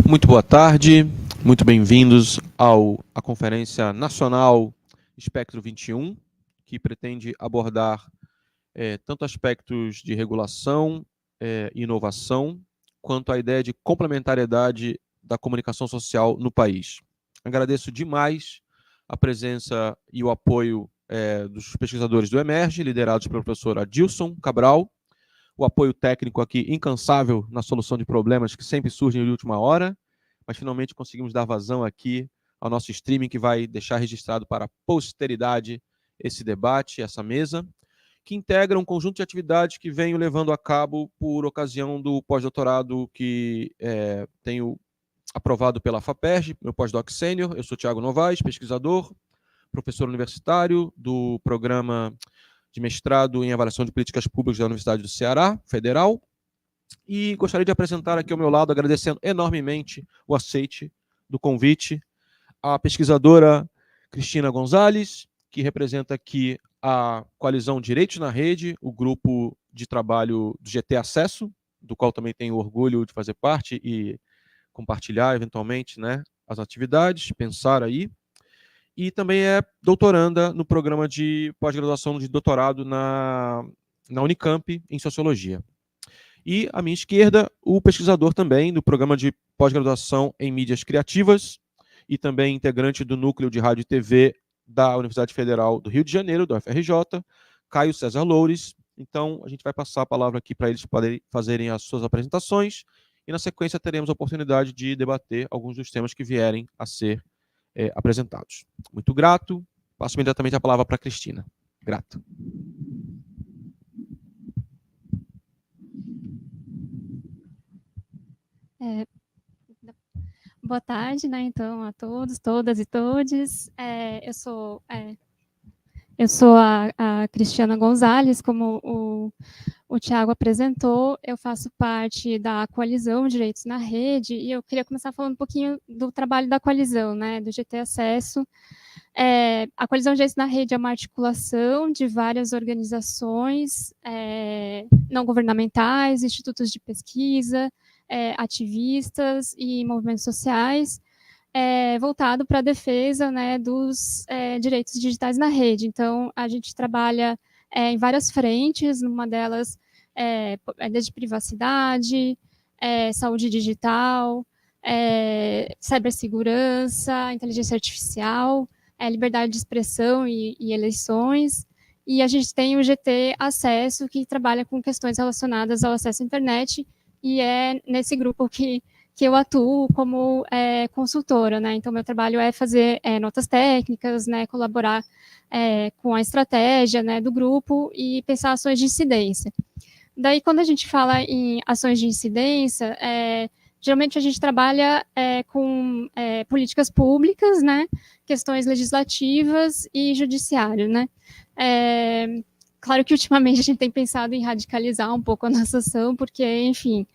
Muito boa tarde, muito bem-vindos à Conferência Nacional Espectro 21, que pretende abordar tanto aspectos de regulação e inovação, quanto a ideia de complementariedade da comunicação social no país. Agradeço demais a presença e o apoio dos pesquisadores do Emerge, liderados pelo professor Adilson Cabral, o apoio técnico aqui incansável na solução de problemas que sempre surgem de última hora, mas finalmente conseguimos dar vazão aqui ao nosso streaming, que vai deixar registrado para a posteridade esse debate, essa mesa, que integra um conjunto de atividades que venho levando a cabo por ocasião do pós-doutorado que tenho aprovado pela FAPERJ, meu pós-doc sênior. Eu sou Tiago Novaes, pesquisador, professor universitário do programa de mestrado em avaliação de políticas públicas da Universidade do Ceará, Federal, e gostaria de apresentar aqui ao meu lado, agradecendo enormemente o aceite do convite, a pesquisadora Cristina Gonzalez, que representa aqui a Coalizão Direitos na Rede, o grupo de trabalho do GT Acesso, do qual também tenho orgulho de fazer parte e compartilhar, eventualmente, né, as atividades, pensar aí. E também é doutoranda no programa de pós-graduação de doutorado na Unicamp, em Sociologia. E, à minha esquerda, o pesquisador também do programa de pós-graduação em Mídias Criativas e também integrante do Núcleo de Rádio e TV da Universidade Federal do Rio de Janeiro, da UFRJ, Caio César Loures. Então, a gente vai passar a palavra aqui para eles poderem fazerem as suas apresentações e, na sequência, teremos a oportunidade de debater alguns dos temas que vierem a ser apresentados. Muito grato. Passo imediatamente a palavra para a Cristina. Grato. Boa tarde, né, então, a todos, todas e todes. Eu sou a Cristiana Gonzalez, como o Tiago apresentou. Eu faço parte da Coalizão Direitos na Rede, e eu queria começar falando um pouquinho do trabalho da coalizão, né, do GT Acesso. A Coalizão Direitos na Rede é uma articulação de várias organizações não governamentais, institutos de pesquisa, ativistas e movimentos sociais, voltado para a defesa, né, dos direitos digitais na rede. Então, a gente trabalha em várias frentes, numa delas desde privacidade, saúde digital, cibersegurança, inteligência artificial, liberdade de expressão e eleições. E a gente tem o GT Acesso, que trabalha com questões relacionadas ao acesso à internet, e é nesse grupo que eu atuo como consultora, né? Então, meu trabalho é fazer notas técnicas, né? Colaborar com a estratégia, né, do grupo e pensar ações de incidência. Daí, quando a gente fala em ações de incidência, geralmente a gente trabalha com políticas públicas, né? Questões legislativas e judiciário, né? Claro que ultimamente a gente tem pensado em radicalizar um pouco a nossa ação, porque, enfim,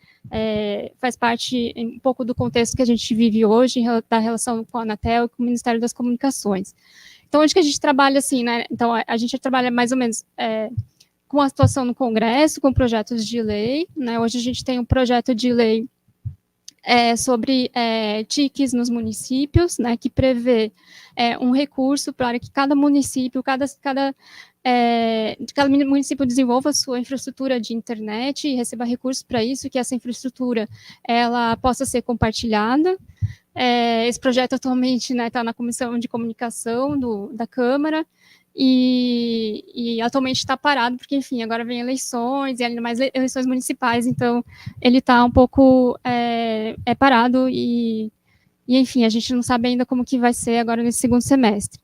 faz parte um pouco do contexto que a gente vive hoje, da relação com a Anatel e com o Ministério das Comunicações. Então, onde que a gente trabalha assim, né? Então, a gente trabalha mais ou menos com a situação no Congresso, com projetos de lei, né? Hoje a gente tem um projeto de lei sobre TICs nos municípios, né, que prevê um recurso para que cada município, cada município desenvolva a sua infraestrutura de internet e receba recursos para isso, que essa infraestrutura ela possa ser compartilhada. Esse projeto atualmente está na Comissão de Comunicação da Câmara, e atualmente está parado, porque, enfim, agora vem eleições, e ainda mais eleições municipais, então ele está um pouco parado, e, enfim, a gente não sabe ainda como que vai ser agora nesse segundo semestre.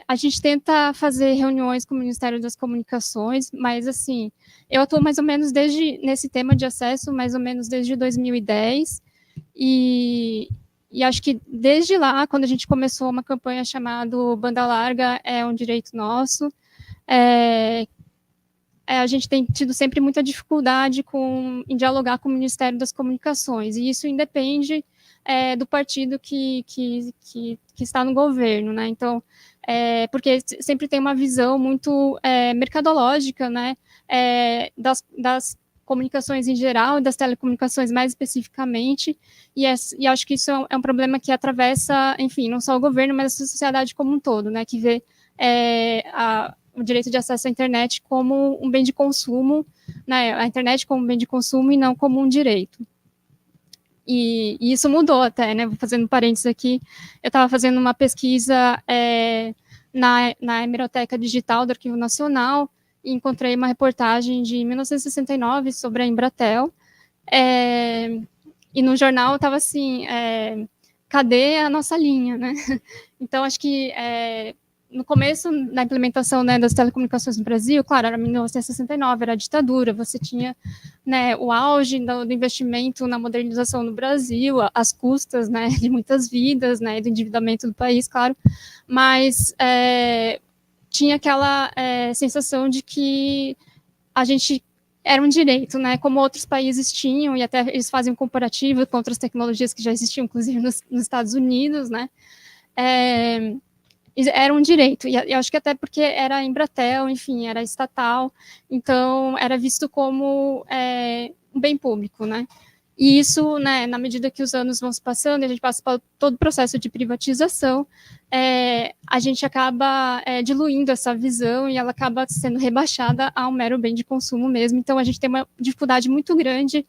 A gente tenta fazer reuniões com o Ministério das Comunicações, mas, assim, eu atuo mais ou menos nesse tema de acesso, mais ou menos desde 2010, e acho que desde lá, quando a gente começou uma campanha chamada Banda Larga é um Direito Nosso, a gente tem tido sempre muita dificuldade em dialogar com o Ministério das Comunicações, e isso independe do partido que está no governo, né? Então, porque sempre tem uma visão muito mercadológica, né, das comunicações em geral e das telecomunicações mais especificamente, e acho que isso é um problema que atravessa, enfim, não só o governo, mas a sociedade como um todo, né, que vê o direito de acesso à internet como um bem de consumo, né, a internet como um bem de consumo e não como um direito. E isso mudou até, né, vou fazendo parênteses aqui, eu estava fazendo uma pesquisa na Hemeroteca Digital do Arquivo Nacional, e encontrei uma reportagem de 1969 sobre a Embratel, e no jornal estava assim, cadê a nossa linha, né? Então, acho que no começo da implementação, né, das telecomunicações no Brasil, claro, era 1969, era a ditadura, você tinha, né, o auge do investimento na modernização no Brasil, as custas, né, de muitas vidas, né, do endividamento do país, claro, mas tinha aquela sensação de que a gente era um direito, né, como outros países tinham, e até eles fazem um comparativo com outras tecnologias que já existiam, inclusive nos Estados Unidos, né, era um direito, e eu acho que até porque era a Embratel, enfim, era estatal, então era visto como um bem público, né. E isso, né, na medida que os anos vão se passando, e a gente passa por todo o processo de privatização, a gente acaba diluindo essa visão e ela acaba sendo rebaixada a um mero bem de consumo mesmo. Então, a gente tem uma dificuldade muito grande,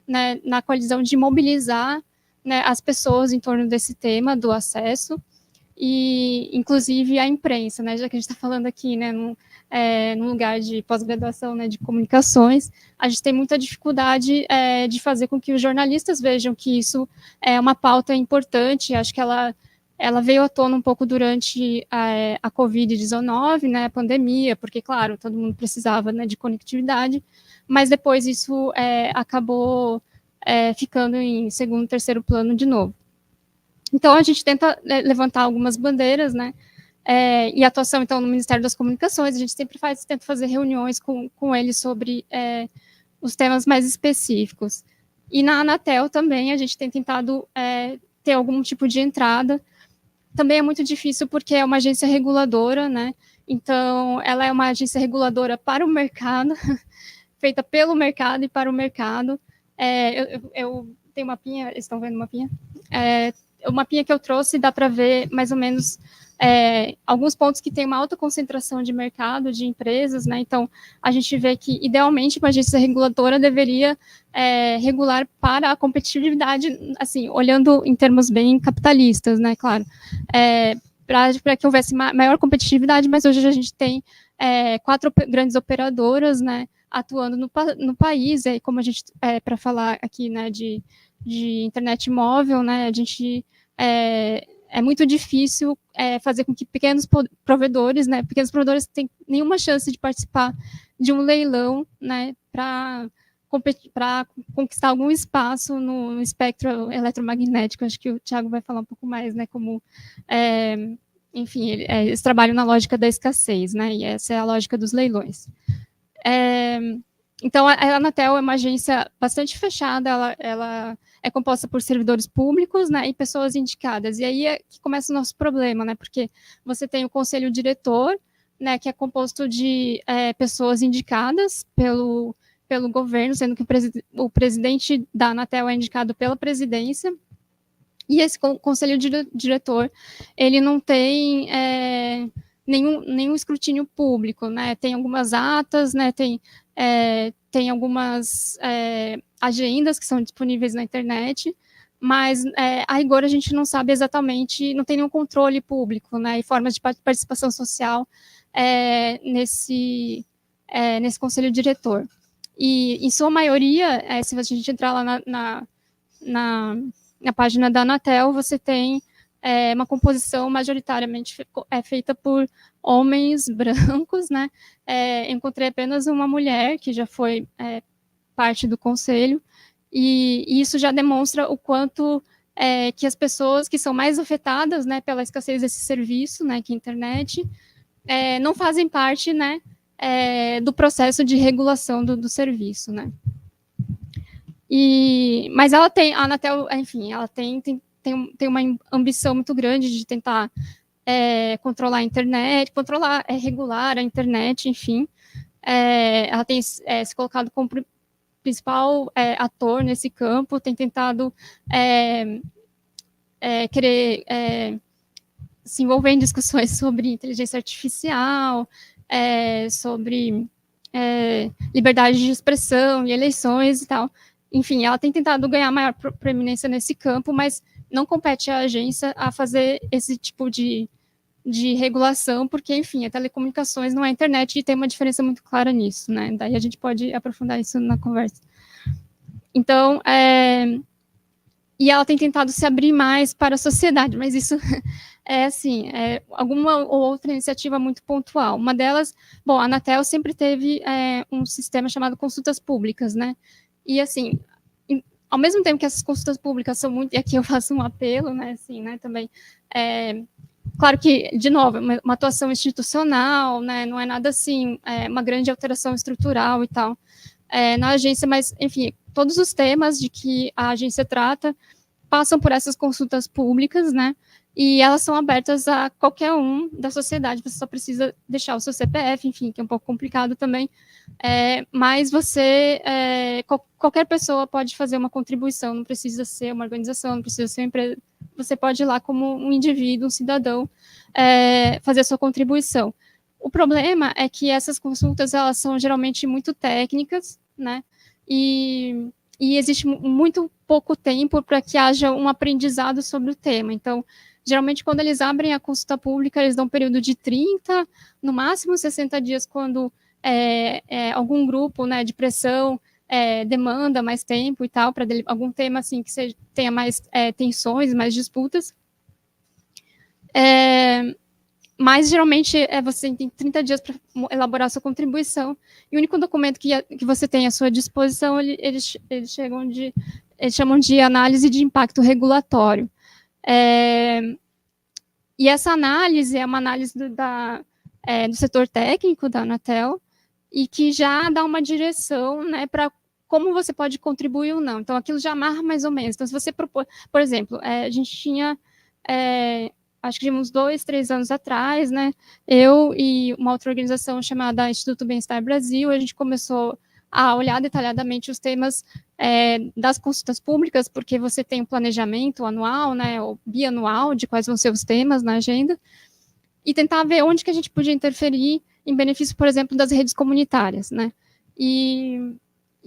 né, na coalizão de mobilizar, né, as pessoas em torno desse tema do acesso, e inclusive a imprensa, né, já que a gente está falando aqui, né, num lugar de pós-graduação, né, de comunicações, a gente tem muita dificuldade de fazer com que os jornalistas vejam que isso é uma pauta importante. Acho que ela veio à tona um pouco durante a Covid-19, né, a pandemia, porque, claro, todo mundo precisava, né, de conectividade, mas depois isso acabou ficando em segundo, terceiro plano de novo. Então, a gente tenta levantar algumas bandeiras, né, e atuação, então, no Ministério das Comunicações, a gente sempre tenta fazer reuniões com eles sobre os temas mais específicos. E na Anatel também, a gente tem tentado ter algum tipo de entrada. Também é muito difícil porque é uma agência reguladora, né, então ela é uma agência reguladora para o mercado, feita pelo mercado e para o mercado. Eu tenho uma mapinha, eles estão vendo uma mapinha? O mapinha que eu trouxe dá para ver mais ou menos alguns pontos que tem uma alta concentração de mercado, de empresas, né? Então, a gente vê que, idealmente, uma agência reguladora deveria regular para a competitividade, assim, olhando em termos bem capitalistas, né? Claro, para que houvesse maior competitividade, mas hoje a gente tem 4 grandes operadoras, né, atuando no país, e como a gente, para falar aqui, né, de internet móvel, né, a gente é muito difícil fazer com que pequenos provedores têm nenhuma chance de participar de um leilão, né, para conquistar algum espaço no espectro eletromagnético. Acho que o Thiago vai falar um pouco mais, né, como, enfim, eles trabalham na lógica da escassez, né, e essa é a lógica dos leilões. Então, a Anatel é uma agência bastante fechada, ela é composta por servidores públicos, né, e pessoas indicadas. E aí é que começa o nosso problema, né, porque você tem o conselho diretor, né, que é composto de pessoas indicadas pelo governo, sendo que o presidente da Anatel é indicado pela presidência, e esse conselho diretor, ele não tem nenhum escrutínio público, né, tem algumas atas, né, tem algumas agendas que são disponíveis na internet, mas a rigor a gente não sabe exatamente, não tem nenhum controle público, né, e formas de participação social nesse conselho diretor. E, em sua maioria, se a gente entrar lá na página da Anatel, você tem uma composição majoritariamente feita por homens brancos, né? Encontrei apenas uma mulher que já foi parte do conselho, e isso já demonstra o quanto que as pessoas que são mais afetadas, né, pela escassez desse serviço, né, que é a internet, não fazem parte, né, do processo de regulação do serviço, né? Mas ela tem, a Anatel, enfim, ela tem uma ambição muito grande de tentar controlar a internet, regular a internet, enfim. Ela tem se colocado como principal ator nesse campo, tem tentado querer se envolver em discussões sobre inteligência artificial, sobre liberdade de expressão e eleições e tal. Enfim, ela tem tentado ganhar maior proeminência nesse campo, mas não compete à agência a fazer esse tipo de regulação, porque, enfim, a telecomunicações não é a internet e tem uma diferença muito clara nisso, né? Daí a gente pode aprofundar isso na conversa. Então, e ela tem tentado se abrir mais para a sociedade, mas isso alguma ou outra iniciativa muito pontual. Uma delas, bom, a Anatel sempre teve um sistema chamado consultas públicas, né? E, assim, ao mesmo tempo que essas consultas públicas são muito, e aqui eu faço um apelo, né, assim, né, também, claro que, de novo, uma atuação institucional, né, não é nada assim, uma grande alteração estrutural e tal, na agência, mas, enfim, todos os temas de que a agência trata passam por essas consultas públicas, né, e elas são abertas a qualquer um da sociedade, você só precisa deixar o seu CPF, enfim, que é um pouco complicado também, mas qualquer pessoa pode fazer uma contribuição, não precisa ser uma organização, não precisa ser uma empresa, você pode ir lá como um indivíduo, um cidadão, fazer a sua contribuição. O problema é que essas consultas, elas são geralmente muito técnicas, né, e existe muito pouco tempo para que haja um aprendizado sobre o tema. Então, geralmente, quando eles abrem a consulta pública, eles dão um período de 30, no máximo 60 dias, quando algum grupo, né, de pressão demanda mais tempo e tal, para algum tema assim, que tenha mais tensões, mais disputas. Mas, geralmente, você tem 30 dias para elaborar a sua contribuição, e o único documento que você tem à sua disposição, eles chamam de análise de impacto regulatório. E essa análise é uma análise do setor técnico da Anatel, e que já dá uma direção, né, para como você pode contribuir ou não. Então, aquilo já amarra mais ou menos. Então, se você propor, por exemplo, a gente tinha... acho que de uns 2, 3 anos atrás, né, eu e uma outra organização chamada Instituto Bem-Estar Brasil, a gente começou a olhar detalhadamente os temas das consultas públicas, porque você tem um planejamento anual, né, ou bianual, de quais vão ser os temas na agenda, e tentar ver onde que a gente podia interferir em benefício, por exemplo, das redes comunitárias, né, e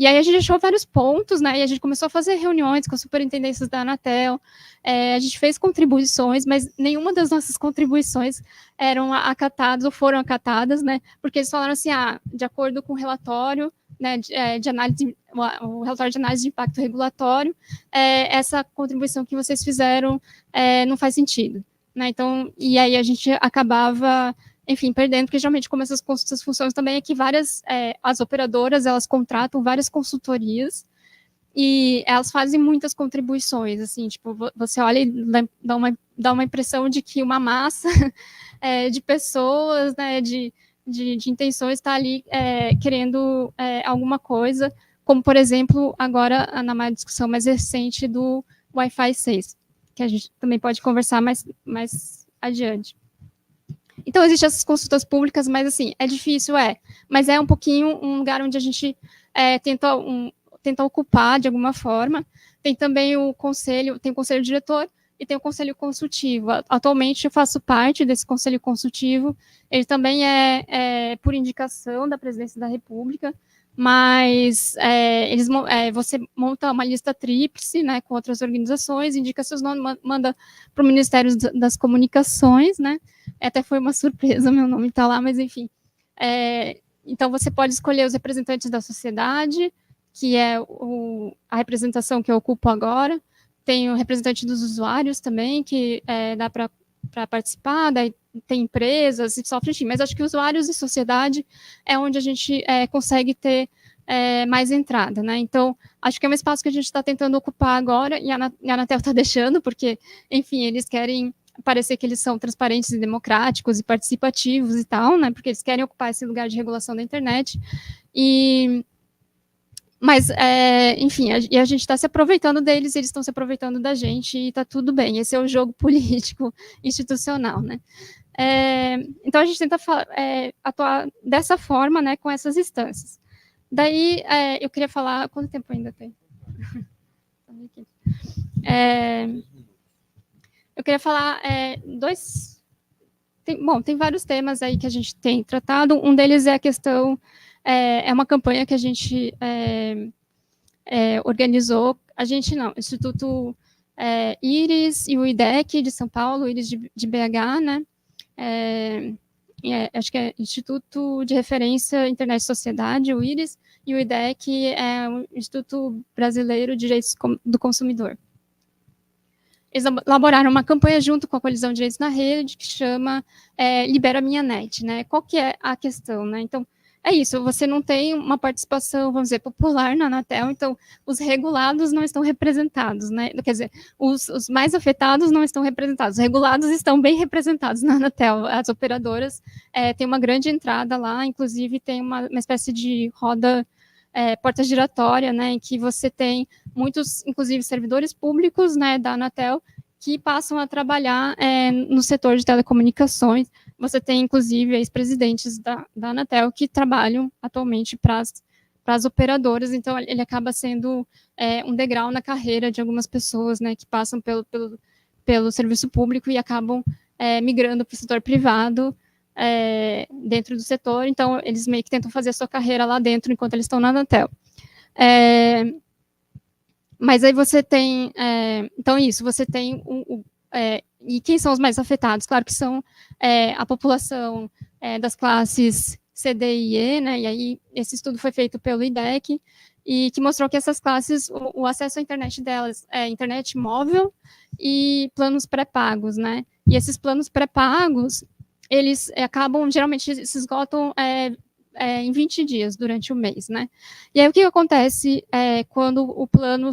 aí a gente achou vários pontos, né, e a gente começou a fazer reuniões com as superintendências da Anatel, a gente fez contribuições, mas nenhuma das nossas contribuições eram acatadas ou foram acatadas, né, porque eles falaram assim, de acordo com o relatório, né, de análise, o relatório de análise de impacto regulatório, essa contribuição que vocês fizeram não faz sentido, né, então, e aí a gente acabava... enfim, perdendo, porque geralmente como essas consultas funcionam também é que as operadoras, elas contratam várias consultorias e elas fazem muitas contribuições, assim, tipo, você olha e dá uma impressão de que uma massa de pessoas, né, de intenções está ali querendo alguma coisa, como, por exemplo, agora, na discussão mais recente do Wi-Fi 6, que a gente também pode conversar mais adiante. Então, existem essas consultas públicas, mas, assim, é difícil, mas é um pouquinho um lugar onde a gente tenta ocupar, de alguma forma. Tem também o conselho diretor e tem o conselho consultivo. Atualmente, eu faço parte desse conselho consultivo. Ele também é por indicação da Presidência da República, mas você monta uma lista tríplice, né, com outras organizações, indica seus nomes, manda para o Ministério das Comunicações, né, até foi uma surpresa, meu nome está lá, mas enfim. Então, você pode escolher os representantes da sociedade, que é a representação que eu ocupo agora, tem o representante dos usuários também, que dá para participar, daí tem empresas e software, enfim, mas acho que usuários e sociedade é onde a gente consegue ter mais entrada, né? Então, acho que é um espaço que a gente está tentando ocupar agora, e a Anatel está deixando, porque, enfim, eles querem parecer que eles são transparentes e democráticos e participativos e tal, né? Porque eles querem ocupar esse lugar de regulação da internet. Mas, enfim, a gente está se aproveitando deles, eles estão se aproveitando da gente, e está tudo bem. Esse é o jogo político institucional, né? Então, a gente tenta atuar dessa forma, né, com essas instâncias. Daí, eu queria falar... Quanto tempo ainda tem? Eu queria falar tem vários temas aí que a gente tem tratado. Um deles é a questão... É uma campanha que a gente organizou. A gente não, Instituto IRIS e o IDEC de São Paulo, IRIS de BH, né? Acho que é Instituto de Referência Internet e Sociedade, o IRIS, e o IDEC é o Instituto Brasileiro de Direitos do Consumidor. Eles elaboraram uma campanha junto com a Coalizão de Direitos na Rede, que chama Libera Minha Net, né? Qual que é a questão, né? Então, é isso, você não tem uma participação, vamos dizer, popular na Anatel, então os regulados não estão representados, né? Quer dizer, os mais afetados não estão representados, os regulados estão bem representados na Anatel. As operadoras têm uma grande entrada lá, inclusive tem uma espécie de roda porta giratória, né, em que você tem muitos, inclusive, servidores públicos, né, da Anatel, que passam a trabalhar no setor de telecomunicações. Você tem, inclusive, ex-presidentes da Anatel que trabalham atualmente para as operadoras, então ele acaba sendo um degrau na carreira de algumas pessoas, né, que passam pelo serviço público e acabam migrando para o setor privado, dentro do setor, então eles meio que tentam fazer a sua carreira lá dentro enquanto eles estão na Anatel. Mas aí você tem, então isso, você tem e quem são os mais afetados? Claro que são a população das classes C, D e E, né, e aí esse estudo foi feito pelo IDEC, e que mostrou que essas classes, o acesso à internet delas é internet móvel e planos pré-pagos, né, e esses planos pré-pagos, eles acabam, geralmente, se esgotam em 20 dias durante o mês, né? E aí, o que acontece quando o plano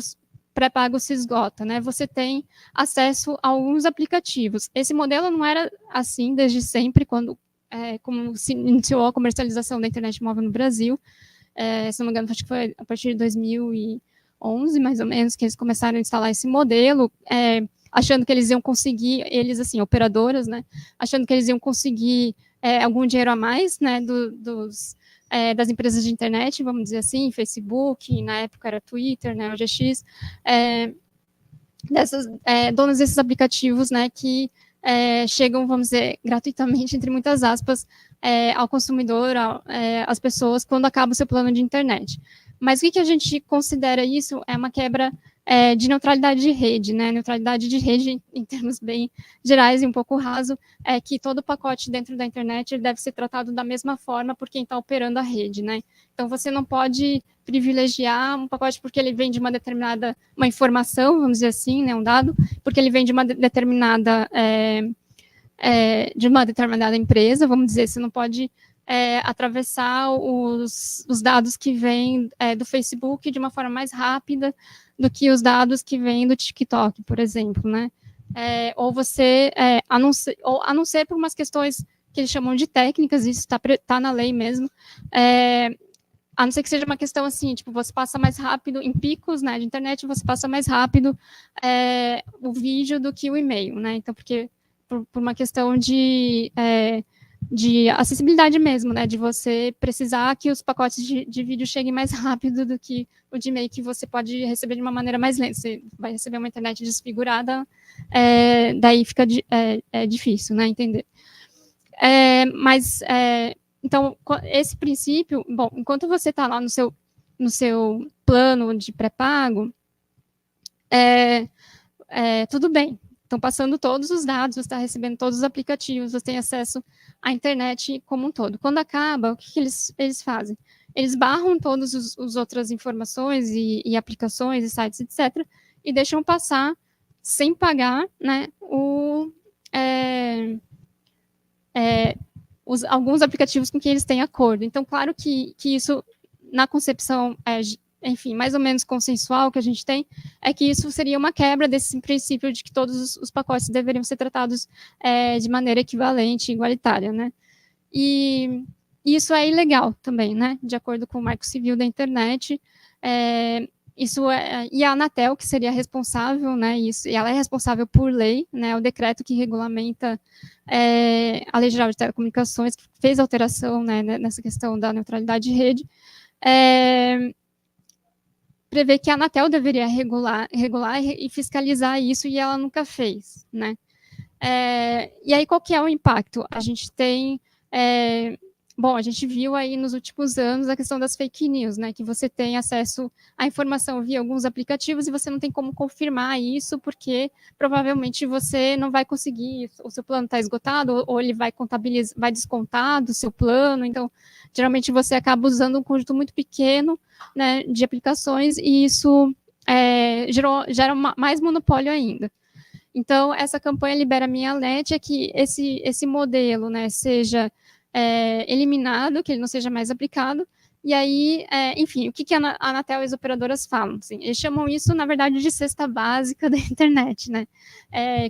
pré-pago se esgota, né? Você tem acesso a alguns aplicativos. Esse modelo não era assim desde sempre, quando como se iniciou a comercialização da internet móvel no Brasil. Se não me engano, acho que foi a partir de 2011, mais ou menos, que eles começaram a instalar esse modelo, achando que eles iam conseguir, eles, assim, operadoras, né, achando que eles iam conseguir algum dinheiro a mais, né, das empresas de internet, vamos dizer assim, Facebook, na época era Twitter, né, OGX, donas desses aplicativos, né, que chegam, vamos dizer, gratuitamente, entre muitas aspas, ao consumidor, às pessoas, quando acaba o seu plano de internet. Mas o que a gente considera isso é uma quebra de neutralidade de rede, né? Neutralidade de rede, em termos bem gerais e um pouco raso, é que todo pacote dentro da internet ele deve ser tratado da mesma forma por quem está operando a rede, né? Então, você não pode privilegiar um pacote porque ele vem de uma determinada, uma informação, vamos dizer assim, né, um dado, porque ele vem de uma determinada empresa, vamos dizer, você não pode atravessar os dados que vêm do Facebook de uma forma mais rápida do que os dados que vêm do TikTok, por exemplo, né? Ou você, a não ser por umas questões que eles chamam de técnicas, isso está na lei mesmo, a não ser que seja uma questão assim, tipo, você passa mais rápido, em picos, né, de internet, você passa mais rápido o vídeo do que o e-mail, né? Então, porque por uma questão de acessibilidade mesmo, né, de você precisar que os pacotes de vídeo cheguem mais rápido do que o de e-mail, que você pode receber de uma maneira mais lenta. Você vai receber uma internet desfigurada, daí fica difícil, né, entender. Então, esse princípio, bom, enquanto você está lá no seu plano de pré-pago, tudo bem. Estão passando todos os dados, você está recebendo todos os aplicativos, você tem acesso à internet como um todo. Quando acaba, o que eles fazem? Eles barram todas as outras informações e aplicações e sites, etc., e deixam passar sem pagar, né, alguns aplicativos com quem eles têm acordo. Então, claro que isso, na concepção enfim, mais ou menos consensual que a gente tem, é que isso seria uma quebra desse princípio de que todos os pacotes deveriam ser tratados de maneira equivalente, igualitária, né? E isso é ilegal também, né? De acordo com o Marco Civil da Internet, e a Anatel, que seria responsável, né? E ela é responsável por lei, né? O decreto que regulamenta a Lei Geral de Telecomunicações, que fez alteração, né, nessa questão da neutralidade de rede, prevê que a Anatel deveria regular e fiscalizar isso, e ela nunca fez, né? E aí, qual que é o impacto? A gente tem... bom, a gente viu aí nos últimos anos a questão das fake news, né? Que você tem acesso à informação via alguns aplicativos e você não tem como confirmar isso, porque provavelmente você não vai conseguir, o seu plano está esgotado, ou ele vai contabilizar, vai descontar do seu plano. Então, geralmente você acaba usando um conjunto muito pequeno, né, de aplicações, e isso gera mais monopólio ainda. Então, essa campanha Libera Minha Net é que esse modelo, né, seja eliminado, que ele não seja mais aplicado, e aí, enfim, o que a Anatel e as operadoras falam? Assim, eles chamam isso, na verdade, de cesta básica da internet, né?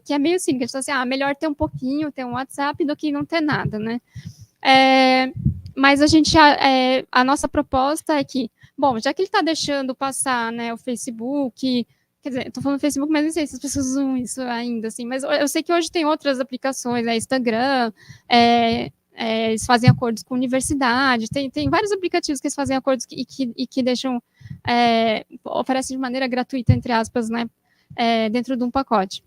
Que é meio assim, que eles falam assim, melhor ter um pouquinho, ter um WhatsApp, do que não ter nada, né? Mas a nossa proposta é que, bom, já que ele está deixando passar, né, o Facebook... Quer dizer, estou falando do Facebook, mas não sei se as pessoas usam isso ainda, assim. Mas eu sei que hoje tem outras aplicações, Instagram, eles fazem acordos com universidade, tem vários aplicativos que eles fazem acordos e que deixam, oferecem de maneira gratuita, entre aspas, né, dentro de um pacote.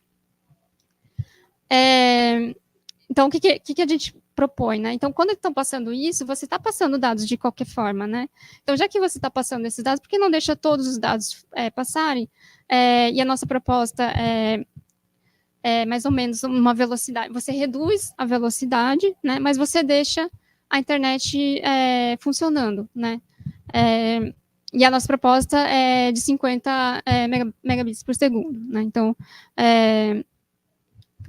Então, o que a gente propõe, né? Então, quando estão passando isso, você está passando dados de qualquer forma, né? Então, já que você está passando esses dados, por que não deixa todos os dados passarem? E a nossa proposta é mais ou menos uma velocidade. Você reduz a velocidade, né? Mas você deixa a internet funcionando, né? E a nossa proposta é de 50 megabits por segundo, né? Então,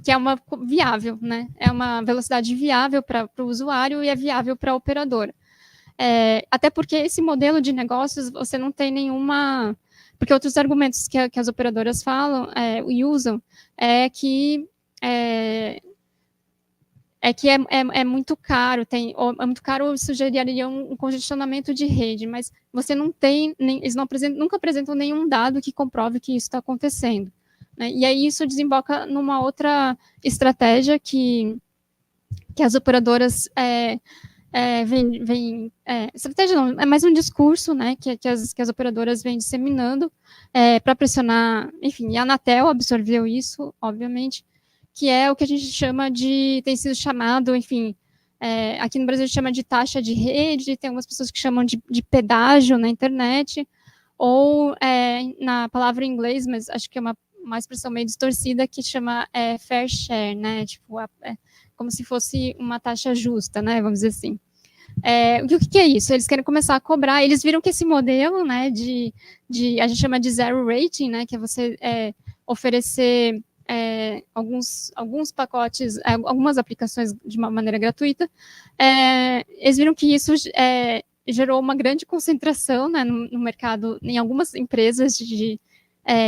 que é uma viável, né? É uma velocidade viável para o usuário e é viável para a operadora. Até porque esse modelo de negócios, você não tem nenhuma... Porque outros argumentos que as operadoras falam e usam é que é muito caro, é muito caro, isso geraria um congestionamento de rede, mas você não tem, eles nunca apresentam nenhum dado que comprove que isso está acontecendo. Né? E aí isso desemboca numa outra estratégia que as operadoras estratégia não, é mais um discurso, né, que as operadoras vêm disseminando para pressionar, enfim, e a Anatel absorveu isso, obviamente, que é o que a gente chama tem sido chamado, enfim, aqui no Brasil a gente chama de taxa de rede, tem algumas pessoas que chamam de pedágio na internet, ou na palavra em inglês, mas acho que é uma expressão meio distorcida, que chama fair share, né, tipo, como se fosse uma taxa justa, né, vamos dizer assim. O que é isso? Eles querem começar a cobrar, eles viram que esse modelo, né, a gente chama de zero rating, né, que é você oferecer alguns pacotes, algumas aplicações de uma maneira gratuita, eles viram que isso gerou uma grande concentração, né, no mercado, em algumas empresas de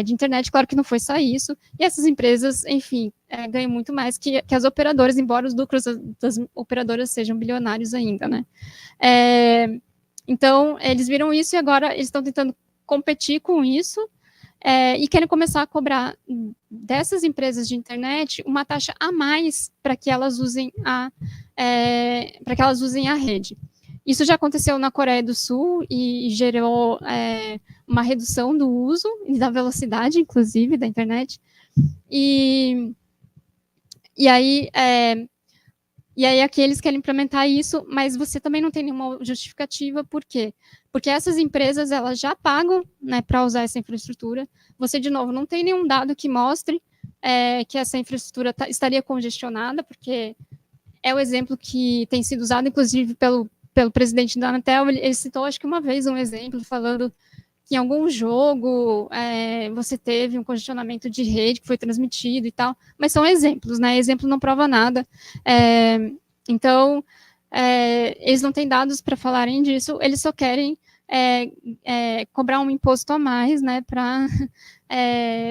internet. Claro que não foi só isso, e essas empresas, enfim, ganham muito mais que as operadoras, embora os lucros das operadoras sejam bilionários ainda, né? Então, eles viram isso e agora eles estão tentando competir com isso e querem começar a cobrar dessas empresas de internet uma taxa a mais para que elas usem a rede. Isso já aconteceu na Coreia do Sul e gerou uma redução do uso e da velocidade, inclusive, da internet. E aí aqui eles querem implementar isso, mas você também não tem nenhuma justificativa. Por quê? Porque essas empresas, elas já pagam, né, para usar essa infraestrutura. Você, de novo, não tem nenhum dado que mostre que essa infraestrutura estaria congestionada, porque é o exemplo que tem sido usado, inclusive, pelo presidente da Anatel. Ele citou, acho que uma vez, um exemplo falando que em algum jogo você teve um congestionamento de rede que foi transmitido e tal, mas são exemplos, né? Exemplo não prova nada. Então, eles não têm dados para falarem disso, eles só querem cobrar um imposto a mais, né?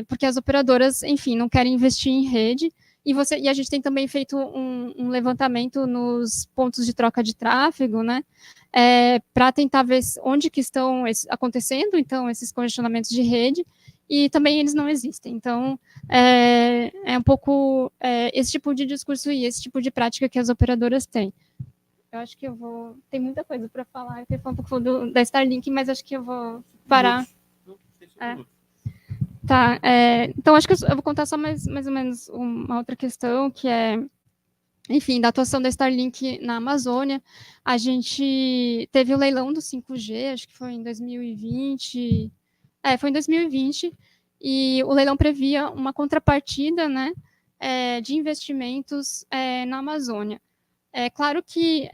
Porque as operadoras, enfim, não querem investir em rede. E a gente tem também feito um levantamento nos pontos de troca de tráfego, né, para tentar ver onde que estão acontecendo, então, esses congestionamentos de rede, e também eles não existem. Então, é um pouco esse tipo de discurso e esse tipo de prática que as operadoras têm. eu acho que eu vou... Tem muita coisa para falar. Eu queria falar um pouco da Starlink, mas acho que eu vou parar. Tá, então acho que eu vou contar só mais ou menos uma outra questão, que é, enfim, da atuação da Starlink na Amazônia. A gente teve o leilão do 5G, acho que foi em 2020. Foi em 2020, e o leilão previa uma contrapartida, né, de investimentos na Amazônia. É claro que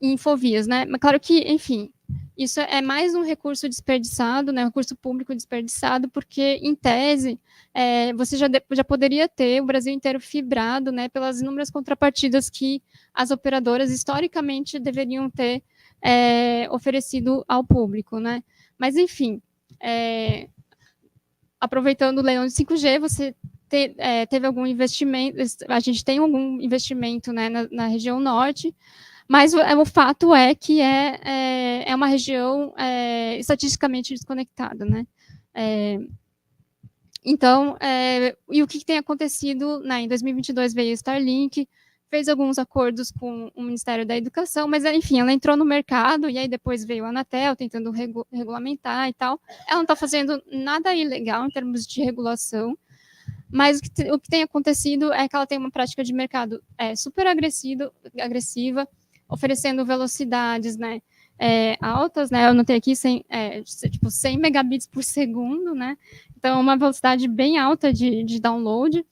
em Infovias, né? Mas claro que, enfim, isso é mais um recurso desperdiçado, né? Um recurso público desperdiçado, porque, em tese, você já poderia ter o Brasil inteiro fibrado, né? Pelas inúmeras contrapartidas que as operadoras, historicamente, deveriam ter oferecido ao público, né? Mas, enfim, aproveitando o leilão de 5G, você teve algum investimento, a gente tem algum investimento, né, na região norte, mas o fato é que é uma região estatisticamente desconectada, né? Então, e o que tem acontecido, né? Em 2022 veio a Starlink, fez alguns acordos com o Ministério da Educação, mas, enfim, ela entrou no mercado, e aí depois veio a Anatel tentando regulamentar e tal. Ela não está fazendo nada ilegal em termos de regulação, mas o que tem acontecido é que ela tem uma prática de mercado super agressiva, oferecendo velocidades, né, altas, né, eu anotei aqui 100 megabits por segundo, né, então uma velocidade bem alta de download,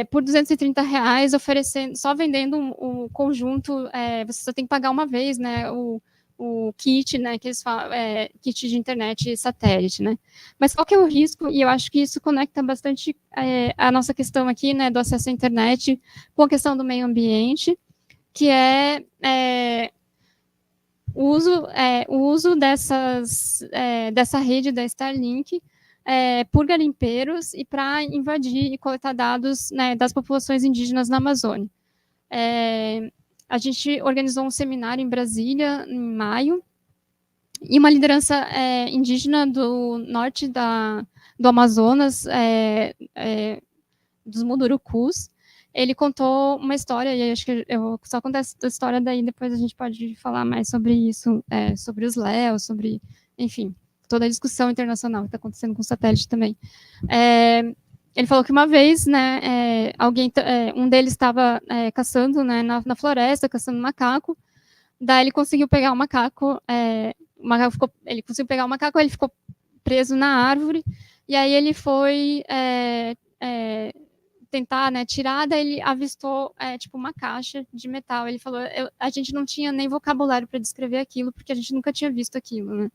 por R$230, oferecendo, só vendendo o conjunto, você só tem que pagar uma vez, né, o kit, né, que eles falam, kit de internet satélite, né. Mas qual que é o risco? E eu acho que isso conecta bastante a nossa questão aqui, né, do acesso à internet com a questão do meio ambiente, que o uso dessa rede da Starlink por garimpeiros e para invadir e coletar dados, né, das populações indígenas na Amazônia. A gente organizou um seminário em Brasília, em maio, e uma liderança indígena do norte do Amazonas, dos Mundurucus, ele contou uma história, e acho que eu só contar essa história, daí depois a gente pode falar mais sobre isso, sobre os léus, sobre, enfim, toda a discussão internacional que está acontecendo com o satélite também. Ele falou que uma vez, né, um deles estava caçando, né, na floresta, caçando macaco, daí ele conseguiu pegar o macaco, ele conseguiu pegar o macaco, ele ficou preso na árvore, e aí ele foi tentar, né, tirar, daí ele avistou tipo uma caixa de metal. Ele falou, a gente não tinha nem vocabulário para descrever aquilo, porque a gente nunca tinha visto aquilo, né.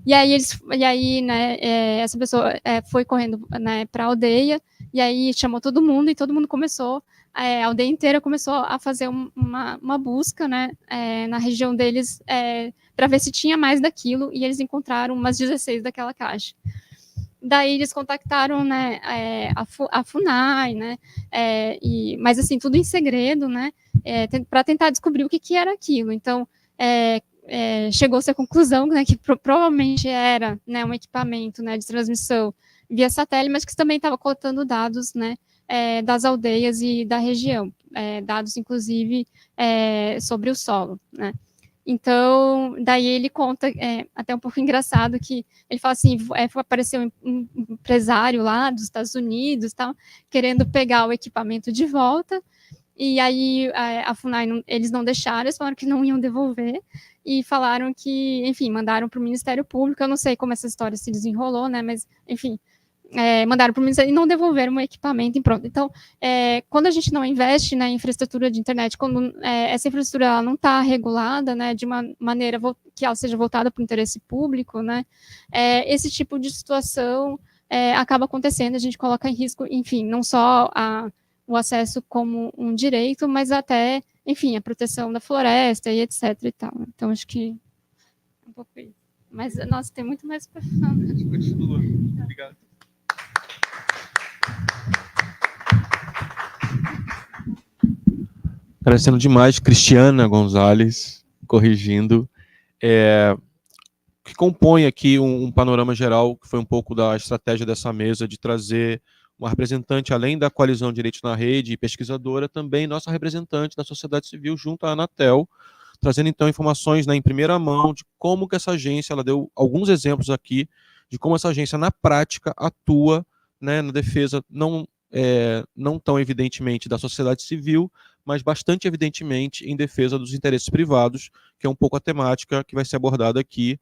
E aí, né, essa pessoa foi correndo, né, para a aldeia, e aí chamou todo mundo, e todo mundo começou, a aldeia inteira começou a fazer uma busca, né, na região deles, para ver se tinha mais daquilo, e eles encontraram umas 16 daquela caixa. Daí eles contactaram, né, a FUNAI, né, mas assim, tudo em segredo, né, para tentar descobrir o que era aquilo. Então, chegou-se à conclusão, né, que provavelmente era, né, um equipamento, né, de transmissão via satélite, mas que também estava coletando dados, né, das aldeias e da região, dados, inclusive, sobre o solo, né. Então, daí ele conta, até um pouco engraçado, que ele fala assim, apareceu um empresário lá dos Estados Unidos, tal, querendo pegar o equipamento de volta, e aí a FUNAI, eles não deixaram, eles falaram que não iam devolver, e falaram que, enfim, mandaram para o Ministério Público, eu não sei como essa história se desenrolou, né, mas, enfim, mandaram para o Ministério e não devolveram o equipamento e pronto. Então, quando a gente não investe na infraestrutura de internet, quando essa infraestrutura ela não está regulada, né, de uma maneira que ela seja voltada para o interesse público, né, esse tipo de situação acaba acontecendo, a gente coloca em risco, enfim, não só o acesso como um direito, mas até, enfim, a proteção da floresta e etc. e tal. Então, acho que é um pouco isso. Mas, nossa, tem muito mais para falar. Continua. Obrigado. Agradecendo demais, Cristiana Gonzalez, corrigindo, que compõe aqui um panorama geral, que foi um pouco da estratégia dessa mesa, de trazer uma representante, além da Coalizão de Direitos na Rede e pesquisadora, também nossa representante da sociedade civil junto à Anatel, trazendo então informações, né, em primeira mão de como que essa agência, ela deu alguns exemplos aqui de como essa agência na prática atua, né, na defesa não tão evidentemente da sociedade civil, mas bastante evidentemente em defesa dos interesses privados, que é um pouco a temática que vai ser abordada aqui,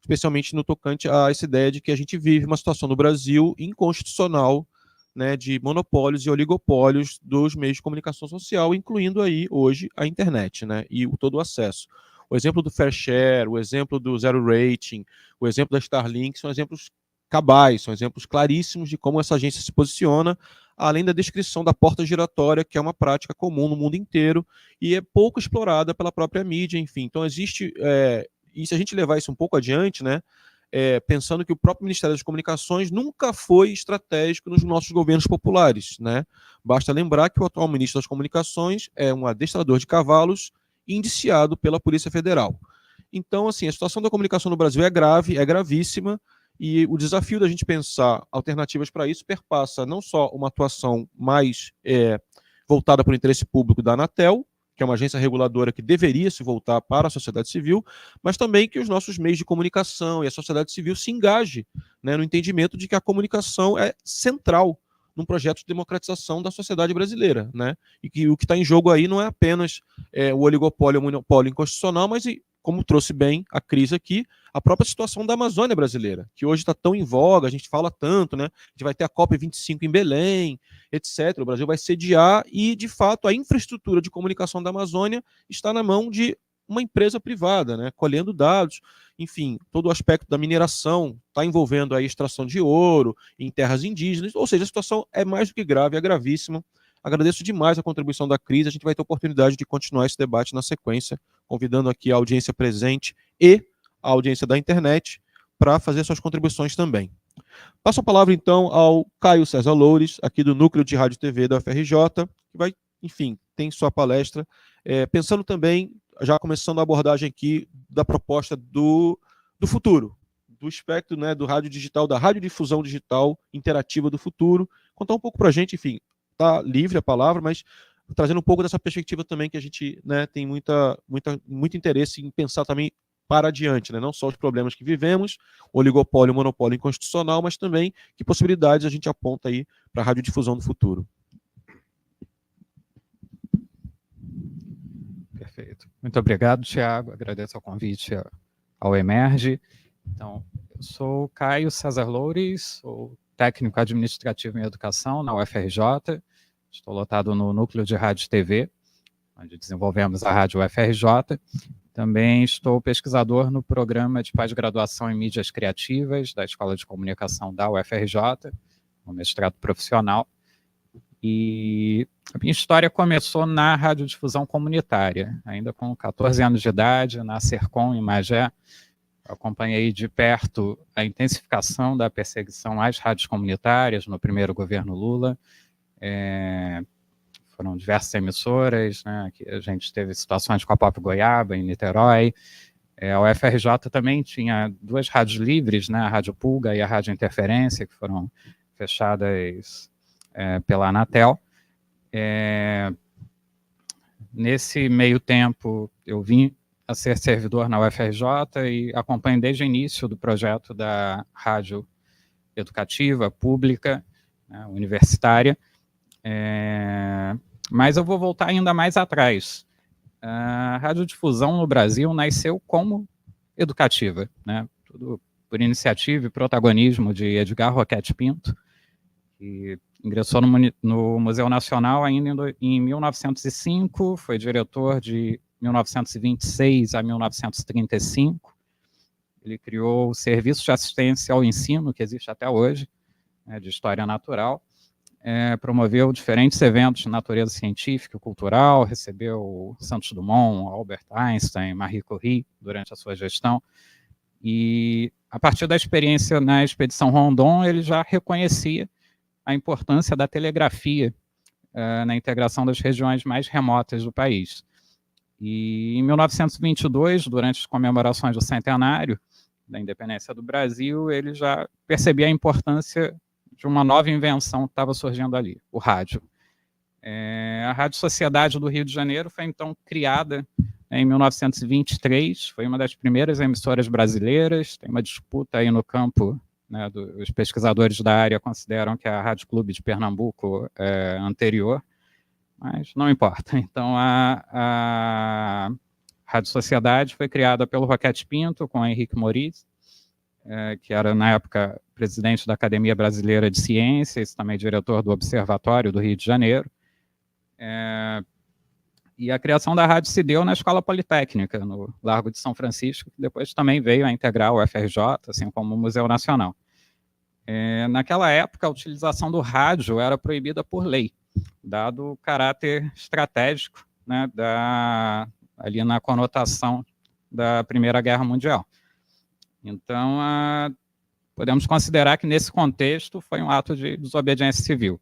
especialmente no tocante a essa ideia de que a gente vive uma situação no Brasil inconstitucional, né, de monopólios e oligopólios dos meios de comunicação social, incluindo aí hoje a internet, né, e todo o acesso. O exemplo do Fair Share, o exemplo do Zero Rating, o exemplo da Starlink são exemplos cabais, são exemplos claríssimos de como essa agência se posiciona, além da descrição da porta giratória, que é uma prática comum no mundo inteiro e é pouco explorada pela própria mídia, enfim. Então existe, e se a gente levar isso um pouco adiante, né, pensando que o próprio Ministério das Comunicações nunca foi estratégico nos nossos governos populares, né? Basta lembrar que o atual ministro das Comunicações é um adestrador de cavalos indiciado pela Polícia Federal. Então, assim, a situação da comunicação no Brasil é grave, é gravíssima, e o desafio da gente pensar alternativas para isso perpassa não só uma atuação mais voltada para o interesse público da Anatel, que é uma agência reguladora que deveria se voltar para a sociedade civil, mas também que os nossos meios de comunicação e a sociedade civil se engajem, né, no entendimento de que a comunicação é central num projeto de democratização da sociedade brasileira, né? E que o que está em jogo aí não é apenas o oligopólio, o monopólio inconstitucional, mas, como trouxe bem a crise aqui, a própria situação da Amazônia brasileira, que hoje está tão em voga, a gente fala tanto, né? A gente vai ter a COP25 em Belém, etc. O Brasil vai sediar e, de fato, a infraestrutura de comunicação da Amazônia está na mão de uma empresa privada, né, colhendo dados, enfim, todo o aspecto da mineração está envolvendo a extração de ouro em terras indígenas, ou seja, a situação é mais do que grave, é gravíssima. Agradeço demais a contribuição da Cris, a gente vai ter oportunidade de continuar esse debate na sequência, convidando aqui a audiência presente e a audiência da internet para fazer suas contribuições também. Passo a palavra, então, ao Caio César Loures, aqui do Núcleo de Rádio e TV da UFRJ, que vai, enfim, tem sua palestra, pensando também, já começando a abordagem aqui da proposta do futuro, do espectro, né, do rádio digital, da radiodifusão digital interativa do futuro. Contar um pouco para a gente, enfim, está livre a palavra, mas trazendo um pouco dessa perspectiva também que a gente, né, tem muito interesse em pensar também para adiante, né? Não só os problemas que vivemos, oligopólio, monopólio inconstitucional, mas também que possibilidades a gente aponta aí para a radiodifusão do futuro. Perfeito. Muito obrigado, Thiago. Agradeço o convite ao Emerge. Então, eu sou Caio César Loures, sou técnico administrativo em educação na UFRJ. Estou lotado no Núcleo de Rádio e TV, onde desenvolvemos a Rádio UFRJ. Também estou pesquisador no programa de pós-graduação em mídias criativas da Escola de Comunicação da UFRJ, um mestrado profissional. E a minha história começou na radiodifusão comunitária, ainda com 14 anos de idade, na Sercom, em Magé. Eu acompanhei de perto a intensificação da perseguição às rádios comunitárias no primeiro governo Lula. Foram diversas emissoras, né? Que a gente teve situações com a Pop Goiaba, em Niterói. A UFRJ também tinha duas rádios livres, né? A Rádio Pulga e a Rádio Interferência, que foram fechadas pela Anatel. Nesse meio tempo, eu vim a ser servidor na UFRJ e acompanho desde o início do projeto da rádio educativa, pública, né, universitária. Mas eu vou voltar ainda mais atrás. A radiodifusão no Brasil nasceu como educativa, né? Tudo por iniciativa e protagonismo de Edgar Roquette Pinto, que ingressou no Museu Nacional ainda em 1905, foi diretor de 1926 a 1935. Ele criou o Serviço de Assistência ao Ensino, que existe até hoje, né, de História Natural. Promoveu diferentes eventos de natureza científica e cultural, recebeu Santos Dumont, Albert Einstein, Marie Curie durante a sua gestão, e a partir da experiência na Expedição Rondon, ele já reconhecia a importância da telegrafia na integração das regiões mais remotas do país. E em 1922, durante as comemorações do centenário da independência do Brasil, ele já percebia a importância de uma nova invenção que estava surgindo ali, o rádio. A Rádio Sociedade do Rio de Janeiro foi, então, criada em 1923, foi uma das primeiras emissoras brasileiras, tem uma disputa aí no campo, né, os pesquisadores da área consideram que a Rádio Clube de Pernambuco é anterior, mas não importa. Então, a Rádio Sociedade foi criada pelo Roquete Pinto, com Henrique Moritz, que era, na época, presidente da Academia Brasileira de Ciências, também diretor do Observatório do Rio de Janeiro. E a criação da rádio se deu na Escola Politécnica, no Largo de São Francisco, que depois também veio a integrar o FRJ, assim como o Museu Nacional. Naquela época, a utilização do rádio era proibida por lei, dado o caráter estratégico, né, ali na conotação da Primeira Guerra Mundial. Então, podemos considerar que, nesse contexto, foi um ato de desobediência civil.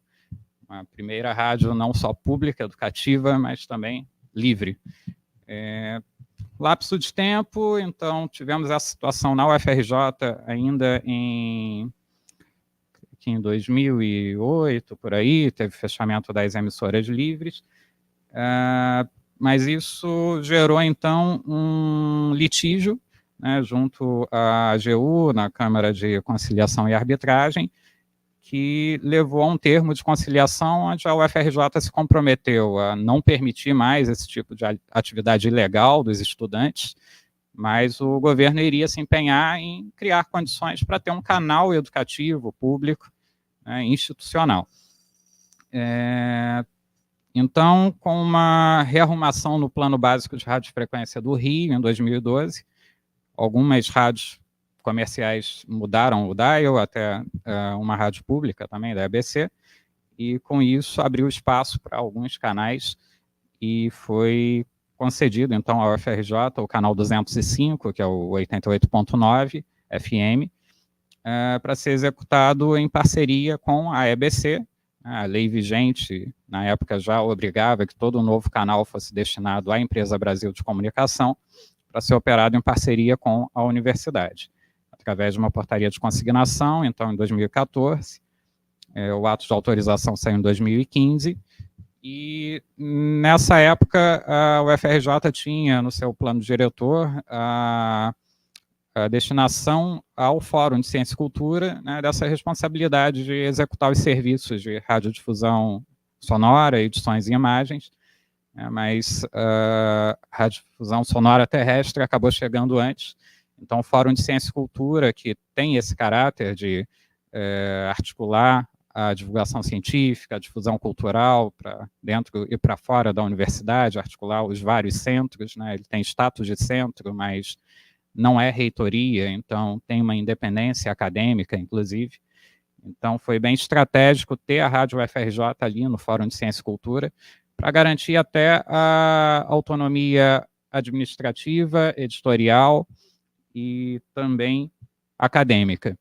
A primeira rádio não só pública, educativa, mas também livre. Lapso de tempo, então, tivemos essa situação na UFRJ ainda em 2008, por aí, teve fechamento das emissoras livres, mas isso gerou, então, um litígio, né, junto à AGU, na Câmara de Conciliação e Arbitragem, que levou a um termo de conciliação onde a UFRJ se comprometeu a não permitir mais esse tipo de atividade ilegal dos estudantes, mas o governo iria se empenhar em criar condições para ter um canal educativo, público, né, institucional. Então, com uma rearrumação no Plano Básico de Radiofrequência do Rio, em 2012, algumas rádios comerciais mudaram o dial até uma rádio pública também, da ABC, e com isso abriu espaço para alguns canais e foi concedido, então, ao UFRJ, o canal 205, que é o 88.9 FM, para ser executado em parceria com a EBC. A lei vigente, na época, já obrigava que todo novo canal fosse destinado à Empresa Brasil de Comunicação, para ser operado em parceria com a universidade, através de uma portaria de consignação, então, em 2014, o ato de autorização saiu em 2015, e nessa época a UFRJ tinha no seu plano diretor a destinação ao Fórum de Ciência e Cultura, né, dessa responsabilidade de executar os serviços de radiodifusão sonora, edições e imagens, mas a radiodifusão sonora terrestre acabou chegando antes. Então, o Fórum de Ciência e Cultura, que tem esse caráter de articular a divulgação científica, a difusão cultural para dentro e para fora da universidade, articular os vários centros, né? Ele tem status de centro, mas não é reitoria, então tem uma independência acadêmica, inclusive. Então, foi bem estratégico ter a Rádio UFRJ ali no Fórum de Ciência e Cultura, para garantir até a autonomia administrativa, editorial e também acadêmica.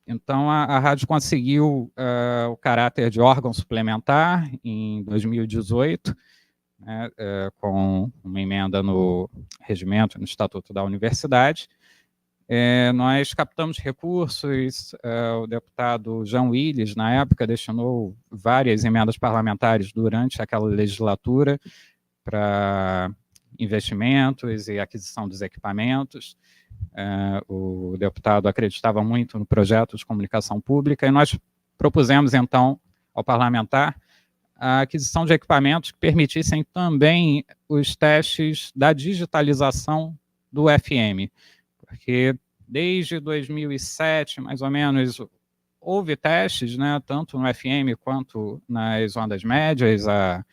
Então, a rádio conseguiu o caráter de órgão suplementar em 2018, né, com uma emenda no regimento, no Estatuto da Universidade. Nós captamos recursos, o deputado João Willis, na época, destinou várias emendas parlamentares durante aquela legislatura para investimentos e aquisição dos equipamentos. O deputado acreditava muito no projeto de comunicação pública e nós propusemos, então, ao parlamentar a aquisição de equipamentos que permitissem também os testes da digitalização do FM, porque desde 2007, mais ou menos, houve testes, né, tanto no FM quanto nas ondas médias. A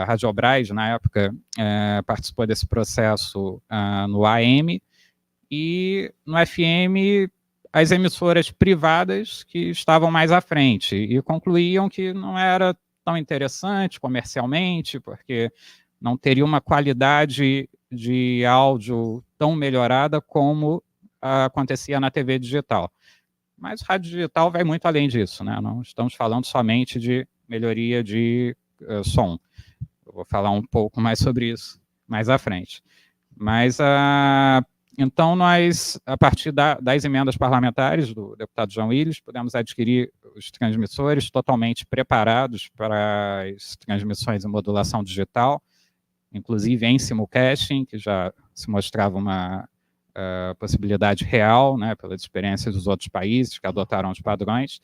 Radiobras, na época, participou desse processo no AM, e no FM as emissoras privadas que estavam mais à frente e concluíam que não era tão interessante comercialmente, porque não teria uma qualidade de áudio tão melhorada como acontecia na TV digital. Mas rádio digital vai muito além disso, né? Não estamos falando somente de melhoria de som. Eu vou falar um pouco mais sobre isso mais à frente. Mas Então, nós, a partir das emendas parlamentares do deputado João Willis, pudemos adquirir os transmissores totalmente preparados para as transmissões em modulação digital, inclusive em simulcasting, que já se mostrava uma possibilidade real, né, pelas experiências dos outros países que adotaram os padrões.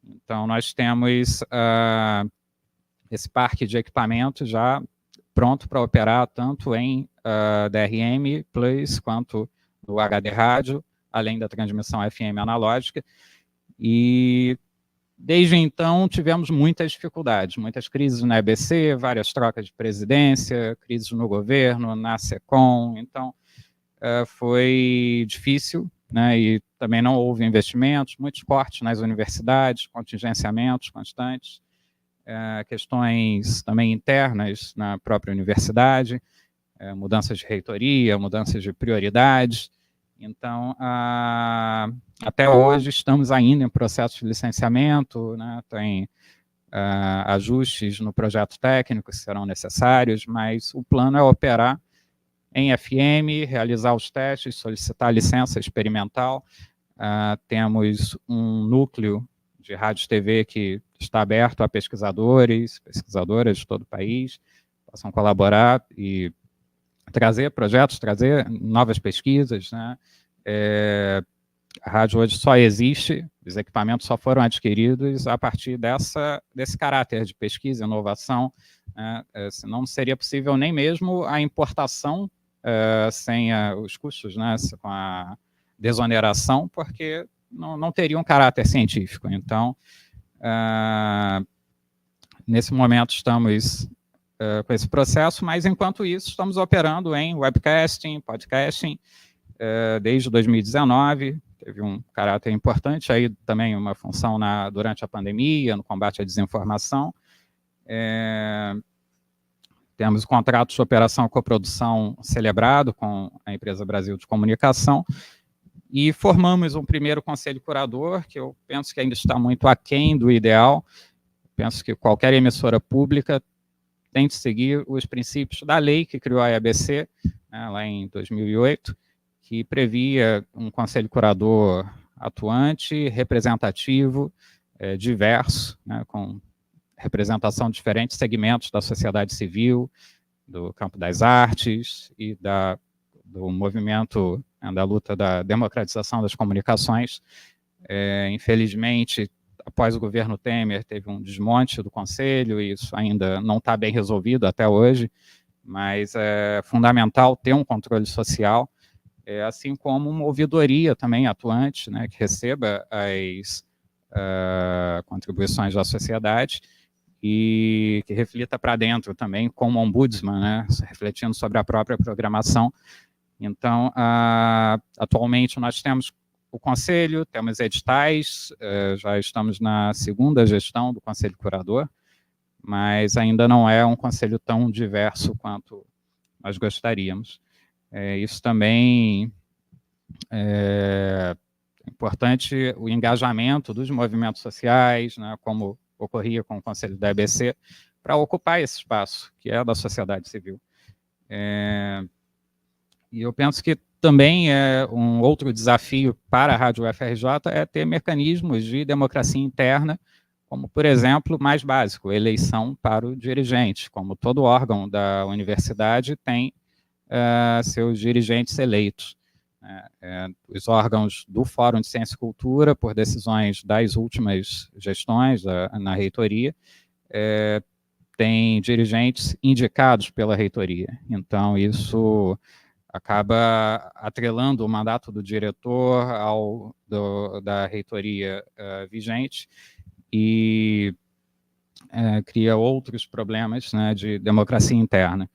Então, nós temos esse parque de equipamentos já pronto para operar tanto em DRM Plus quanto no HD rádio, além da transmissão FM analógica. E desde então tivemos muitas dificuldades, muitas crises na EBC, várias trocas de presidência, crises no governo, na SECOM. Então foi difícil, né, e também não houve investimentos, muitos cortes nas universidades, contingenciamentos constantes, questões também internas na própria universidade, mudanças de reitoria, mudanças de prioridades. Então, até hoje estamos ainda em processo de licenciamento, né, tem ajustes no projeto técnico que serão necessários, mas o plano é operar em FM, realizar os testes, solicitar licença experimental. Temos um núcleo de rádio e TV que está aberto a pesquisadores, pesquisadoras de todo o país, possam colaborar e trazer projetos, trazer novas pesquisas, né? A rádio hoje só existe, os equipamentos só foram adquiridos a partir desse caráter de pesquisa e inovação, né? Senão não seria possível nem mesmo a importação sem os custos, né, com a desoneração, porque não teria um caráter científico. Então, nesse momento estamos com esse processo, mas enquanto isso estamos operando em webcasting, podcasting, desde 2019, teve um caráter importante, aí também uma função durante a pandemia, no combate à desinformação. Temos o contrato de operação e coprodução celebrado com a empresa Brasil de Comunicação, e formamos um primeiro conselho curador, que eu penso que ainda está muito aquém do ideal. Penso que qualquer emissora pública tem de seguir os princípios da lei que criou a EBC, né, lá em 2008, que previa um conselho curador atuante, representativo, diverso, né, com representação de diferentes segmentos da sociedade civil, do campo das artes e do movimento, né, da luta da democratização das comunicações. Infelizmente, após o governo Temer, teve um desmonte do conselho, e isso ainda não está bem resolvido até hoje, mas é fundamental ter um controle social, assim como uma ouvidoria também atuante, né, que receba as contribuições da sociedade e que reflita para dentro também como ombudsman, né, refletindo sobre a própria programação. Então, atualmente nós temos o conselho, temos editais, já estamos na segunda gestão do conselho curador, mas ainda não é um conselho tão diverso quanto nós gostaríamos. Isso também é importante, o engajamento dos movimentos sociais, né, como ocorria com o conselho da EBC, para ocupar esse espaço, que é da sociedade civil. E eu penso que também um outro desafio para a Rádio UFRJ é ter mecanismos de democracia interna, como, por exemplo, mais básico, eleição para o dirigente, como todo órgão da universidade tem seus dirigentes eleitos. Os órgãos do Fórum de Ciência e Cultura, por decisões das últimas gestões na reitoria, têm dirigentes indicados pela reitoria. Então, isso acaba atrelando o mandato do diretor da reitoria vigente e cria outros problemas, né, de democracia interna.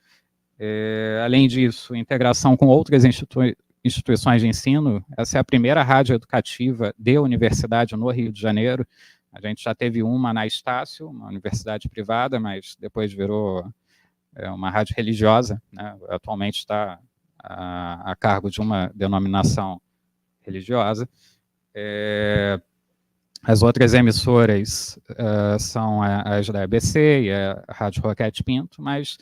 Além disso, integração com outras instituições de ensino. Essa é a primeira rádio educativa de universidade no Rio de Janeiro. A gente já teve uma na Estácio, uma universidade privada, mas depois virou uma rádio religiosa, né? Atualmente está a cargo de uma denominação religiosa. As outras emissoras são as da EBC e a Rádio Roquete Pinto, mas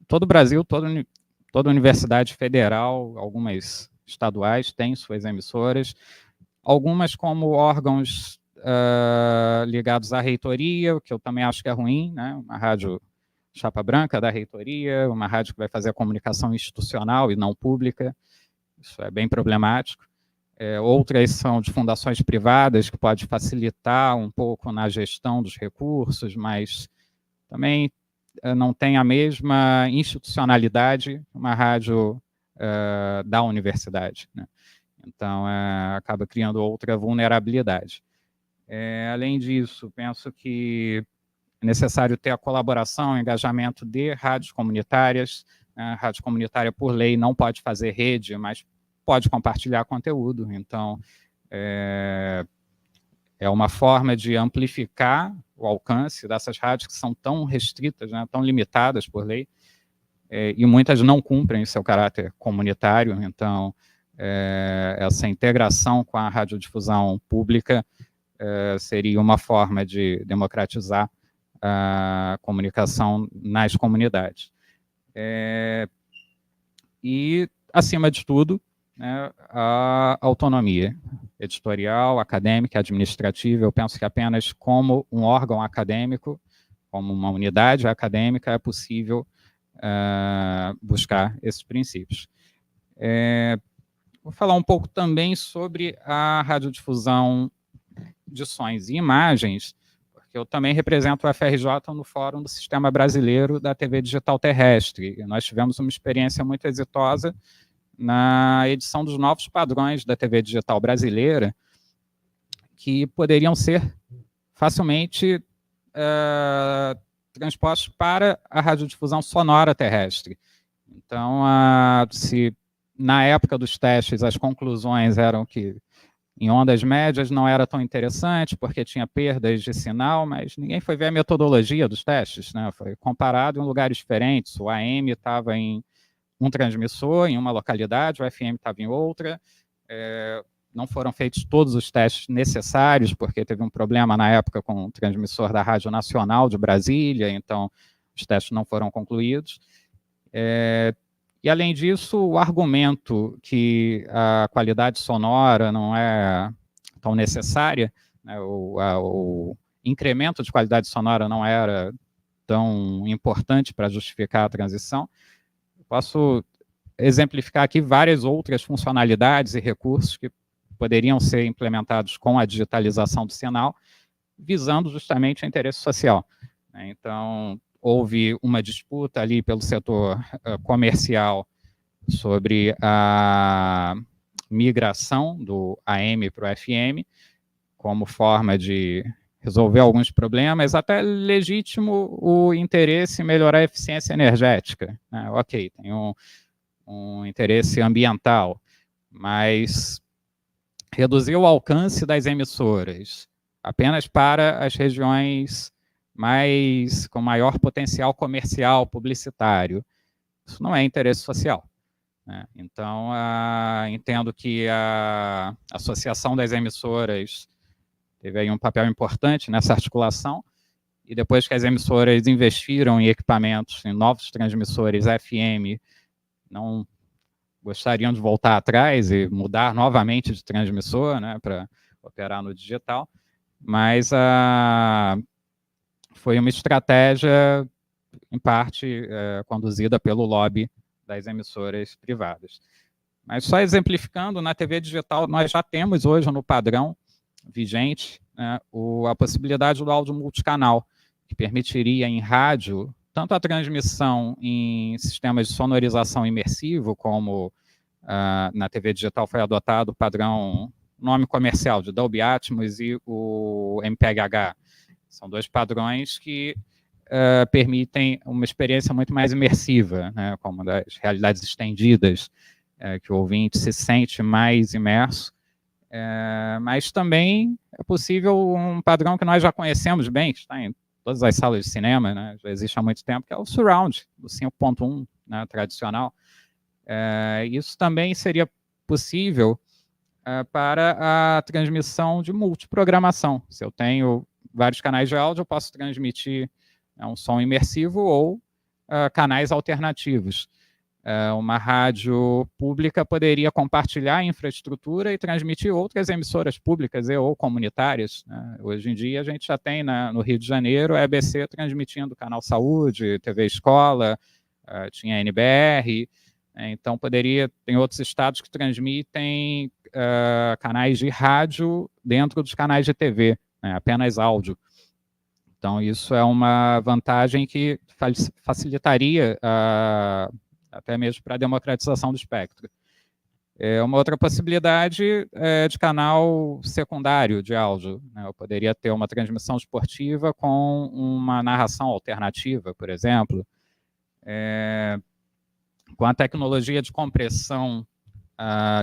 todo o Brasil, toda universidade federal, algumas estaduais têm suas emissoras, algumas como órgãos ligados à reitoria, o que eu também acho que é ruim, né? Uma rádio chapa branca da reitoria, uma rádio que vai fazer a comunicação institucional e não pública, isso é bem problemático. Outras são de fundações privadas, que pode facilitar um pouco na gestão dos recursos, mas também não tem a mesma institucionalidade uma rádio da universidade, né? Então, acaba criando outra vulnerabilidade. Além disso, penso que é necessário ter a colaboração, o engajamento de rádios comunitárias. A rádio comunitária, por lei, não pode fazer rede, mas pode compartilhar conteúdo. Então, é uma forma de amplificar o alcance dessas rádios que são tão restritas, né, tão limitadas por lei, e muitas não cumprem seu caráter comunitário. Então, essa integração com a radiodifusão pública seria uma forma de democratizar a comunicação nas comunidades. E, acima de tudo, né, a autonomia editorial, acadêmica, administrativa. Eu penso que apenas como um órgão acadêmico, como uma unidade acadêmica, é possível buscar esses princípios. Vou falar um pouco também sobre a radiodifusão de sons e imagens, porque eu também represento o FRJ no Fórum do Sistema Brasileiro da TV Digital Terrestre. E nós tivemos uma experiência muito exitosa na edição dos novos padrões da TV digital brasileira, que poderiam ser facilmente transpostos para a radiodifusão sonora terrestre. Então, se na época dos testes as conclusões eram que em ondas médias não era tão interessante, porque tinha perdas de sinal, mas ninguém foi ver a metodologia dos testes, né? Foi comparado em lugares diferentes. O AM estava em um transmissor em uma localidade, o FM estava em outra. Não foram feitos todos os testes necessários, porque teve um problema na época com o transmissor da Rádio Nacional de Brasília, então os testes não foram concluídos. E, além disso, o argumento que a qualidade sonora não é tão necessária, né, o incremento de qualidade sonora não era tão importante para justificar a transição. Posso exemplificar aqui várias outras funcionalidades e recursos que poderiam ser implementados com a digitalização do sinal, visando justamente o interesse social. Então, houve uma disputa ali pelo setor comercial sobre a migração do AM para o FM, como forma de resolver alguns problemas, até legítimo o interesse em melhorar a eficiência energética. Ok, tem um interesse ambiental, mas reduzir o alcance das emissoras apenas para as regiões com maior potencial comercial, publicitário, isso não é interesse social, né? Então, entendo que a Associação das Emissoras teve aí um papel importante nessa articulação, e depois que as emissoras investiram em equipamentos, em novos transmissores FM, não gostariam de voltar atrás e mudar novamente de transmissor, né, para operar no digital, mas foi uma estratégia, em parte, conduzida pelo lobby das emissoras privadas. Mas só exemplificando, na TV digital, nós já temos hoje no padrão vigente, né, a possibilidade do áudio multicanal, que permitiria em rádio tanto a transmissão em sistemas de sonorização imersivo, como na TV digital foi adotado o padrão, nome comercial, de Dolby Atmos e o MPEG-H. São dois padrões que permitem uma experiência muito mais imersiva, né, como das realidades estendidas, que o ouvinte se sente mais imerso. Mas também é possível um padrão que nós já conhecemos bem, que está em todas as salas de cinema, né, já existe há muito tempo, que é o surround, do 5.1, né, tradicional. Isso também seria possível para a transmissão de multiprogramação. Se eu tenho vários canais de áudio, eu posso transmitir um som imersivo ou canais alternativos. Uma rádio pública poderia compartilhar a infraestrutura e transmitir outras emissoras públicas ou comunitárias, né? Hoje em dia a gente já tem no Rio de Janeiro a EBC transmitindo Canal Saúde, TV Escola, tinha a NBR, então tem outros estados que transmitem canais de rádio dentro dos canais de TV, né? Apenas áudio. Então isso é uma vantagem que facilitaria até mesmo para a democratização do espectro. Uma outra possibilidade é de canal secundário de áudio, né? Eu poderia ter uma transmissão esportiva com uma narração alternativa, por exemplo. Com a tecnologia de compressão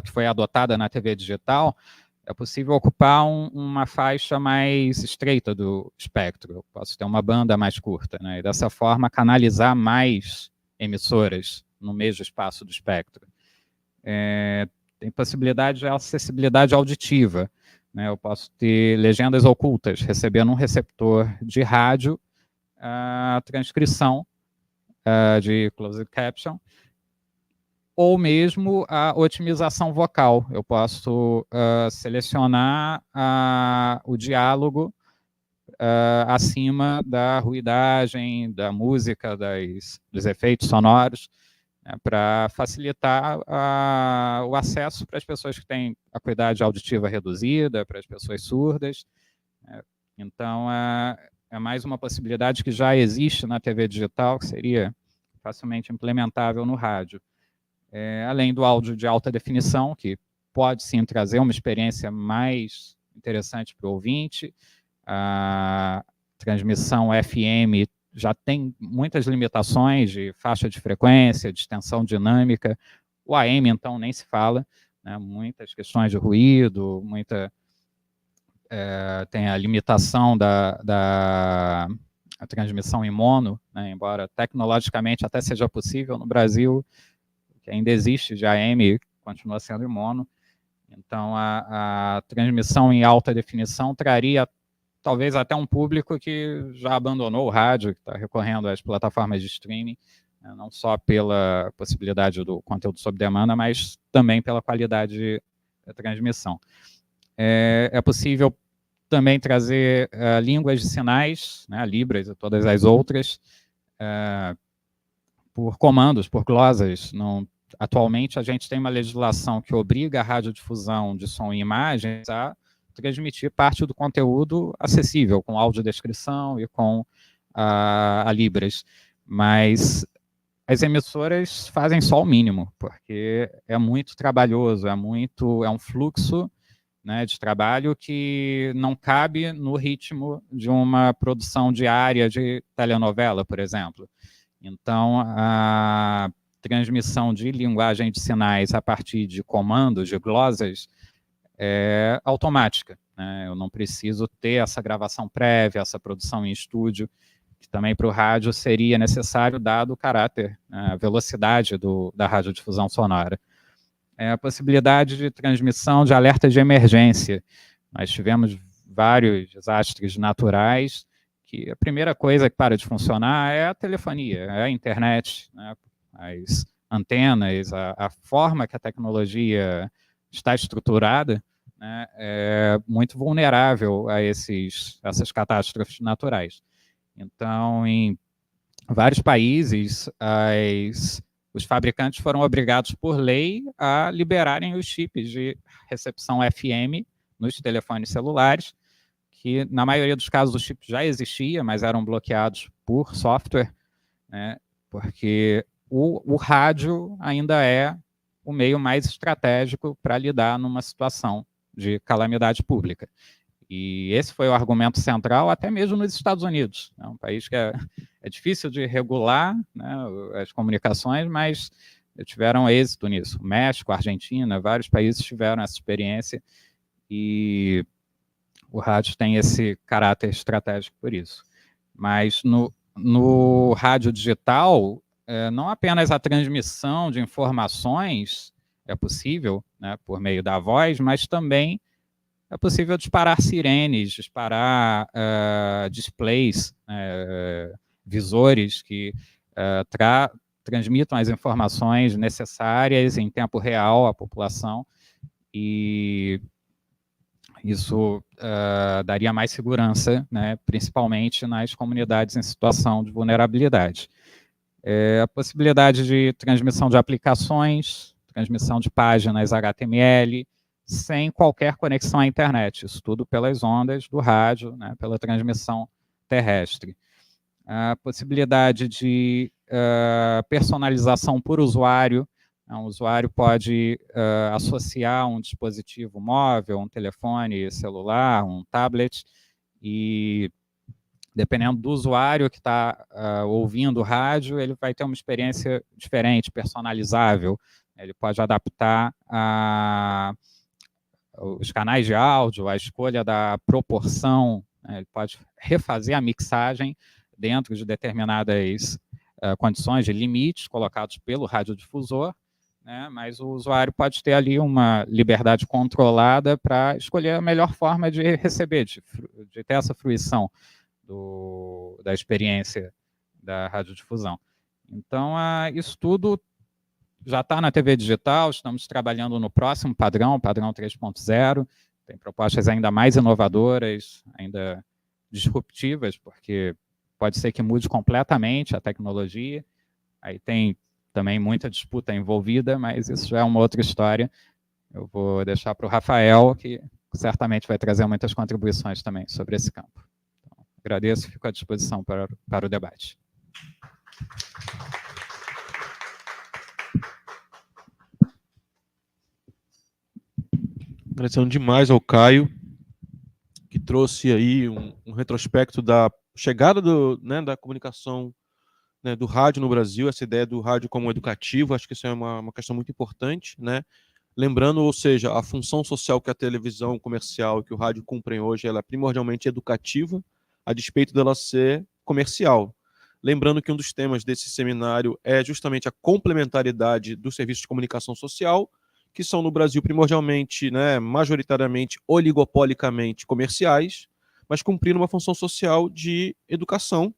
que foi adotada na TV digital, é possível ocupar uma faixa mais estreita do espectro. Eu posso ter uma banda mais curta, né? E dessa forma canalizar mais emissoras no mesmo espaço do espectro. Tem possibilidade de acessibilidade auditiva, né? Eu posso ter legendas ocultas, recebendo um receptor de rádio, a transcrição de closed caption, ou mesmo a otimização vocal. Eu posso selecionar o diálogo acima da ruidagem, da música, dos efeitos sonoros, né, para facilitar o acesso para as pessoas que têm acuidade auditiva reduzida, para as pessoas surdas. Então, é mais uma possibilidade que já existe na TV digital, que seria facilmente implementável no rádio. Além do áudio de alta definição, que pode sim trazer uma experiência mais interessante para o ouvinte. A transmissão FM já tem muitas limitações de faixa de frequência, de extensão dinâmica. O AM, então, nem se fala, né? Muitas questões de ruído, tem a limitação da transmissão em mono, né? Embora tecnologicamente até seja possível no Brasil, que ainda existe de AM, continua sendo em mono. Então, a transmissão em alta definição traria talvez até um público que já abandonou o rádio, que está recorrendo às plataformas de streaming, né, não só pela possibilidade do conteúdo sob demanda, mas também pela qualidade da transmissão. É possível também trazer línguas de sinais, né, Libras e todas as outras, por comandos, por glosas. Atualmente, a gente tem uma legislação que obriga a radiodifusão de som e imagens a transmitir parte do conteúdo acessível, com audiodescrição e com a Libras. Mas as emissoras fazem só o mínimo, porque é muito trabalhoso, é um fluxo, né, de trabalho que não cabe no ritmo de uma produção diária de telenovela, por exemplo. Então, a transmissão de linguagem de sinais a partir de comandos, de glosas, é automática, né? Eu não preciso ter essa gravação prévia, essa produção em estúdio, que também para o rádio seria necessário, dado o caráter, a velocidade da radiodifusão sonora. A possibilidade de transmissão de alertas de emergência. Nós tivemos vários desastres naturais, que a primeira coisa que para de funcionar é a telefonia, é a internet, né? As antenas, a forma que a tecnologia está estruturada, né, é muito vulnerável a essas catástrofes naturais. Então, em vários países, os fabricantes foram obrigados por lei a liberarem os chips de recepção FM nos telefones celulares, que na maioria dos casos os chips já existiam, mas eram bloqueados por software, né, porque o rádio ainda é o meio mais estratégico para lidar numa situação de calamidade pública. E esse foi o argumento central, até mesmo nos Estados Unidos. É um país que é difícil de regular, né, as comunicações, mas tiveram êxito nisso. México, Argentina, vários países tiveram essa experiência e o rádio tem esse caráter estratégico por isso. Mas no rádio digital, não apenas a transmissão de informações é possível, né, por meio da voz, mas também é possível disparar sirenes, disparar displays, visores que transmitam as informações necessárias em tempo real à população, e isso daria mais segurança, né, principalmente nas comunidades em situação de vulnerabilidade. A possibilidade de transmissão de aplicações, transmissão de páginas HTML, sem qualquer conexão à internet, isso tudo pelas ondas do rádio, né, pela transmissão terrestre. A possibilidade de personalização por usuário. Um usuário pode associar um dispositivo móvel, um telefone celular, um tablet, e dependendo do usuário que está ouvindo o rádio, ele vai ter uma experiência diferente, personalizável. Ele pode adaptar os canais de áudio, a escolha da proporção, né? Ele pode refazer a mixagem dentro de determinadas condições de limites colocados pelo radiodifusor, né? Mas o usuário pode ter ali uma liberdade controlada para escolher a melhor forma de receber, de ter essa fruição da experiência da radiodifusão. Então, isso tudo já está na TV digital, estamos trabalhando no próximo padrão, o padrão 3.0, tem propostas ainda mais inovadoras, ainda disruptivas, porque pode ser que mude completamente a tecnologia, aí tem também muita disputa envolvida, mas isso já é uma outra história. Eu vou deixar para o Rafael, que certamente vai trazer muitas contribuições também sobre esse campo. Então, agradeço e fico à disposição para o debate. Agradecendo demais ao Caio, que trouxe aí um retrospecto da chegada da comunicação, né, do rádio no Brasil, essa ideia do rádio como educativo. Acho que isso é uma questão muito importante, né? Lembrando, ou seja, a função social que a televisão comercial, que o rádio cumprem hoje, ela é primordialmente educativa, a despeito dela ser comercial. Lembrando que um dos temas desse seminário é justamente a complementaridade dos serviços de comunicação social, que são no Brasil primordialmente, né, majoritariamente, oligopolicamente comerciais, mas cumprindo uma função social de educação.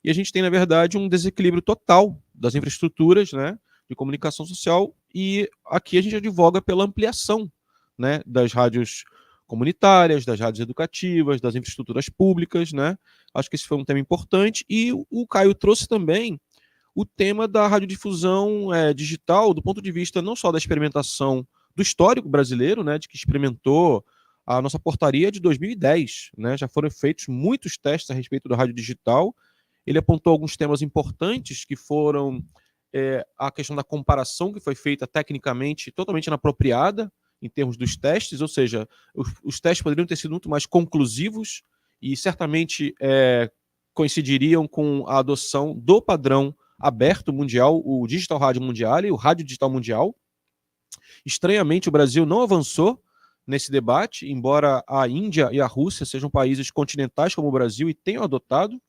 E a gente tem, na verdade, um desequilíbrio total das infraestruturas, né, de comunicação social, e aqui a gente advoga pela ampliação, né, das rádios comunitárias, das rádios educativas, das infraestruturas públicas, né? Acho que esse foi um tema importante. E o Caio trouxe também o tema da radiodifusão digital, do ponto de vista não só da experimentação do histórico brasileiro, né, de que experimentou a nossa portaria de 2010, né? Já foram feitos muitos testes a respeito da rádio digital. Ele apontou alguns temas importantes, que foram a questão da comparação, que foi feita tecnicamente totalmente inapropriada em termos dos testes, ou seja, os testes poderiam ter sido muito mais conclusivos e certamente coincidiriam com a adoção do padrão aberto mundial, o Digital Radio Mundial e o Rádio Digital Mundial. Estranhamente, o Brasil não avançou nesse debate, embora a Índia e a Rússia sejam países continentais como o Brasil e tenham adotado.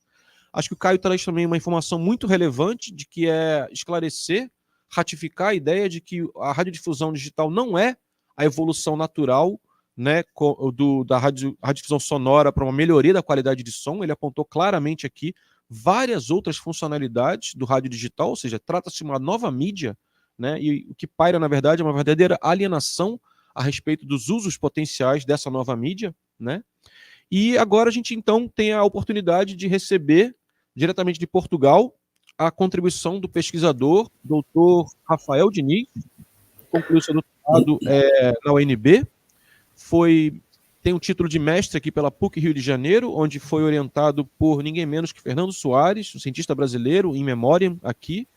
Acho que o Caio traz também uma informação muito relevante, de que é esclarecer, ratificar a ideia de que a radiodifusão digital não é a evolução natural, né, da radiodifusão sonora para uma melhoria da qualidade de som. Ele apontou claramente aqui várias outras funcionalidades do rádio digital, ou seja, trata-se de uma nova mídia, né, e o que paira, na verdade, é uma verdadeira alienação a respeito dos usos potenciais dessa nova mídia, né? E agora a gente, então, tem a oportunidade de receber, diretamente de Portugal, a contribuição do pesquisador, doutor Rafael Diniz, concluiu seu doutorado na UNB, tem um título de mestre aqui pela PUC Rio de Janeiro, onde foi orientado por ninguém menos que Fernando Soares, um cientista brasileiro, in memoriam aqui,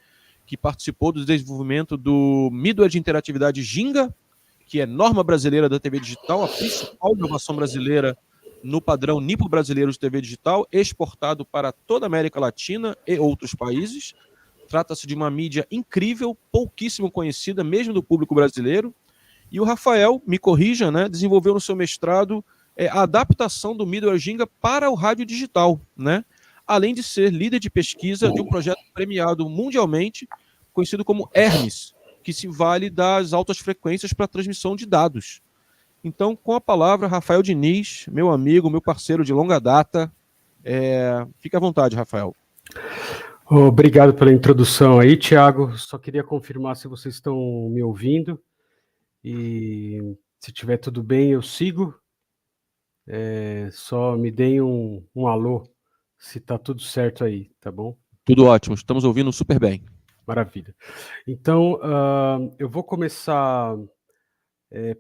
que participou do desenvolvimento do middleware de interatividade Ginga, que é norma brasileira da TV digital, a principal inovação brasileira no padrão NIPO brasileiro de TV digital, exportado para toda a América Latina e outros países. Trata-se de uma mídia incrível, pouquíssimo conhecida, mesmo do público brasileiro. E o Rafael, me corrija, né, desenvolveu no seu mestrado a adaptação do middleware Ginga para o rádio digital, né, além de ser líder de pesquisa de um projeto premiado mundialmente, conhecido como Hermes, que se vale das altas frequências para transmissão de dados. Então, com a palavra, Rafael Diniz, meu amigo, meu parceiro de longa data. Fique à vontade, Rafael. Obrigado pela introdução aí, Thiago. Só queria confirmar se vocês estão me ouvindo. E se tiver tudo bem, eu sigo. Só me deem um alô, se está tudo certo aí, tá bom? Tudo ótimo, estamos ouvindo super bem. Maravilha. Então, eu vou começar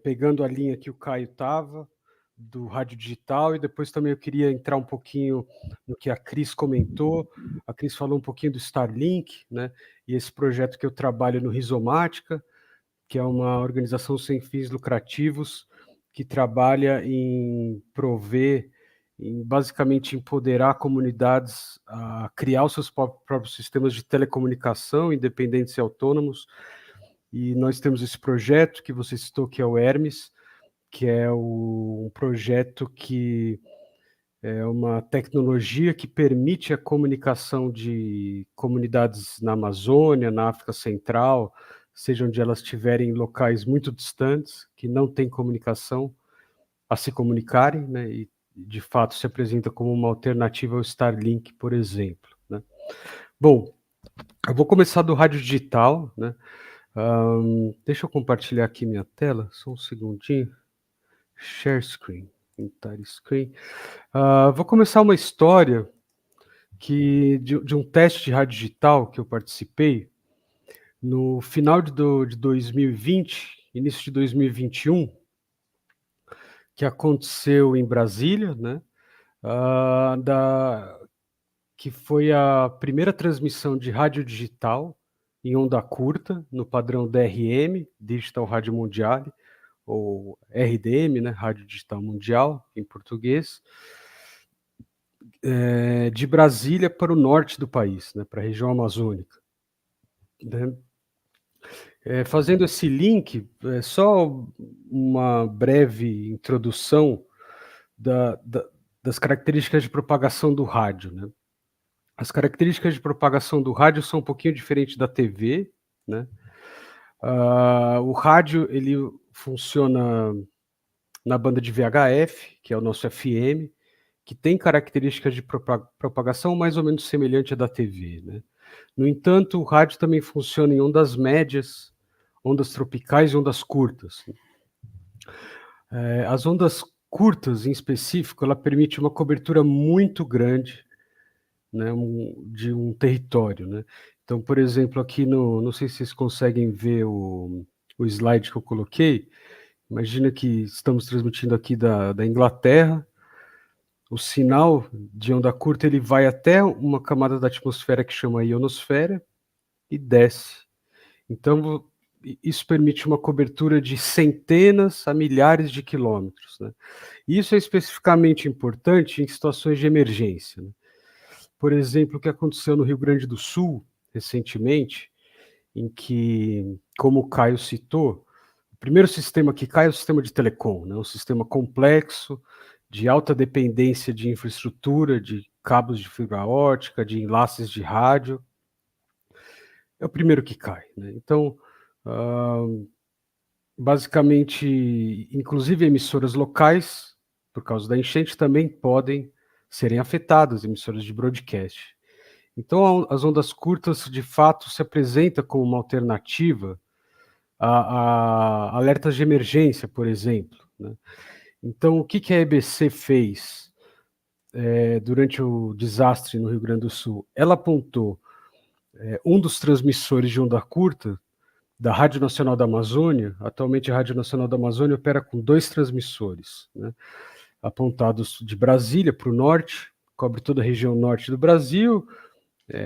pegando a linha que o Caio estava, do Rádio Digital, e depois também eu queria entrar um pouquinho no que a Cris comentou. A Cris falou um pouquinho do Starlink, né? E esse projeto que eu trabalho no Rizomática, que é uma organização sem fins lucrativos que trabalha em prover, em basicamente empoderar comunidades a criar os seus próprios sistemas de telecomunicação independentes e autônomos. E nós temos esse projeto que você citou, que é o Hermes, que é um projeto que é uma tecnologia que permite a comunicação de comunidades na Amazônia, na África Central, seja onde elas estiverem em locais muito distantes, que não têm comunicação, a se comunicarem, né? E de fato se apresenta como uma alternativa ao Starlink, por exemplo, né? Bom, eu vou começar do rádio digital, né? Deixa eu compartilhar aqui minha tela, só um segundinho. Share screen, entire screen. Vou começar uma história de um teste de rádio digital que eu participei no final de 2020, início de 2021, que aconteceu em Brasília, né? Que foi a primeira transmissão de rádio digital em onda curta, no padrão DRM, Digital Radio Mondiale, ou RDM, né, Rádio Digital Mundial, em português, de Brasília para o norte do país, né, para a região amazônica. Né? Fazendo esse link, só uma breve introdução das características de propagação do rádio. Né? As características de propagação do rádio são um pouquinho diferentes da TV. Né? O rádio ele funciona na banda de VHF, que é o nosso FM, que tem características de propagação mais ou menos semelhante à da TV. Né? No entanto, o rádio também funciona em ondas médias, ondas tropicais e ondas curtas. As ondas curtas, em específico, ela permite uma cobertura muito grande, né, de um território. Né? Então, por exemplo, aqui não sei se vocês conseguem ver o slide que eu coloquei. Imagina que estamos transmitindo aqui da Inglaterra. O sinal de onda curta ele vai até uma camada da atmosfera que chama ionosfera e desce. Então, isso permite uma cobertura de centenas a milhares de quilômetros. Né? Isso é especificamente importante em situações de emergência. Né? Por exemplo, o que aconteceu no Rio Grande do Sul, recentemente, em que, como o Caio citou, o primeiro sistema que cai é o sistema de telecom, né? Um sistema complexo, de alta dependência de infraestrutura, de cabos de fibra ótica, de enlaces de rádio. É o primeiro que cai. Né? Então, basicamente, inclusive emissoras locais, por causa da enchente, também podem serem afetadas, emissoras de broadcast. Então, as ondas curtas, de fato, se apresentam como uma alternativa a alertas de emergência, por exemplo. Né? Então, o que a EBC fez durante o desastre no Rio Grande do Sul? Ela apontou um dos transmissores de onda curta da Rádio Nacional da Amazônia. Atualmente, a Rádio Nacional da Amazônia opera com 2 transmissores, né, apontados de Brasília para o norte, cobre toda a região norte do Brasil,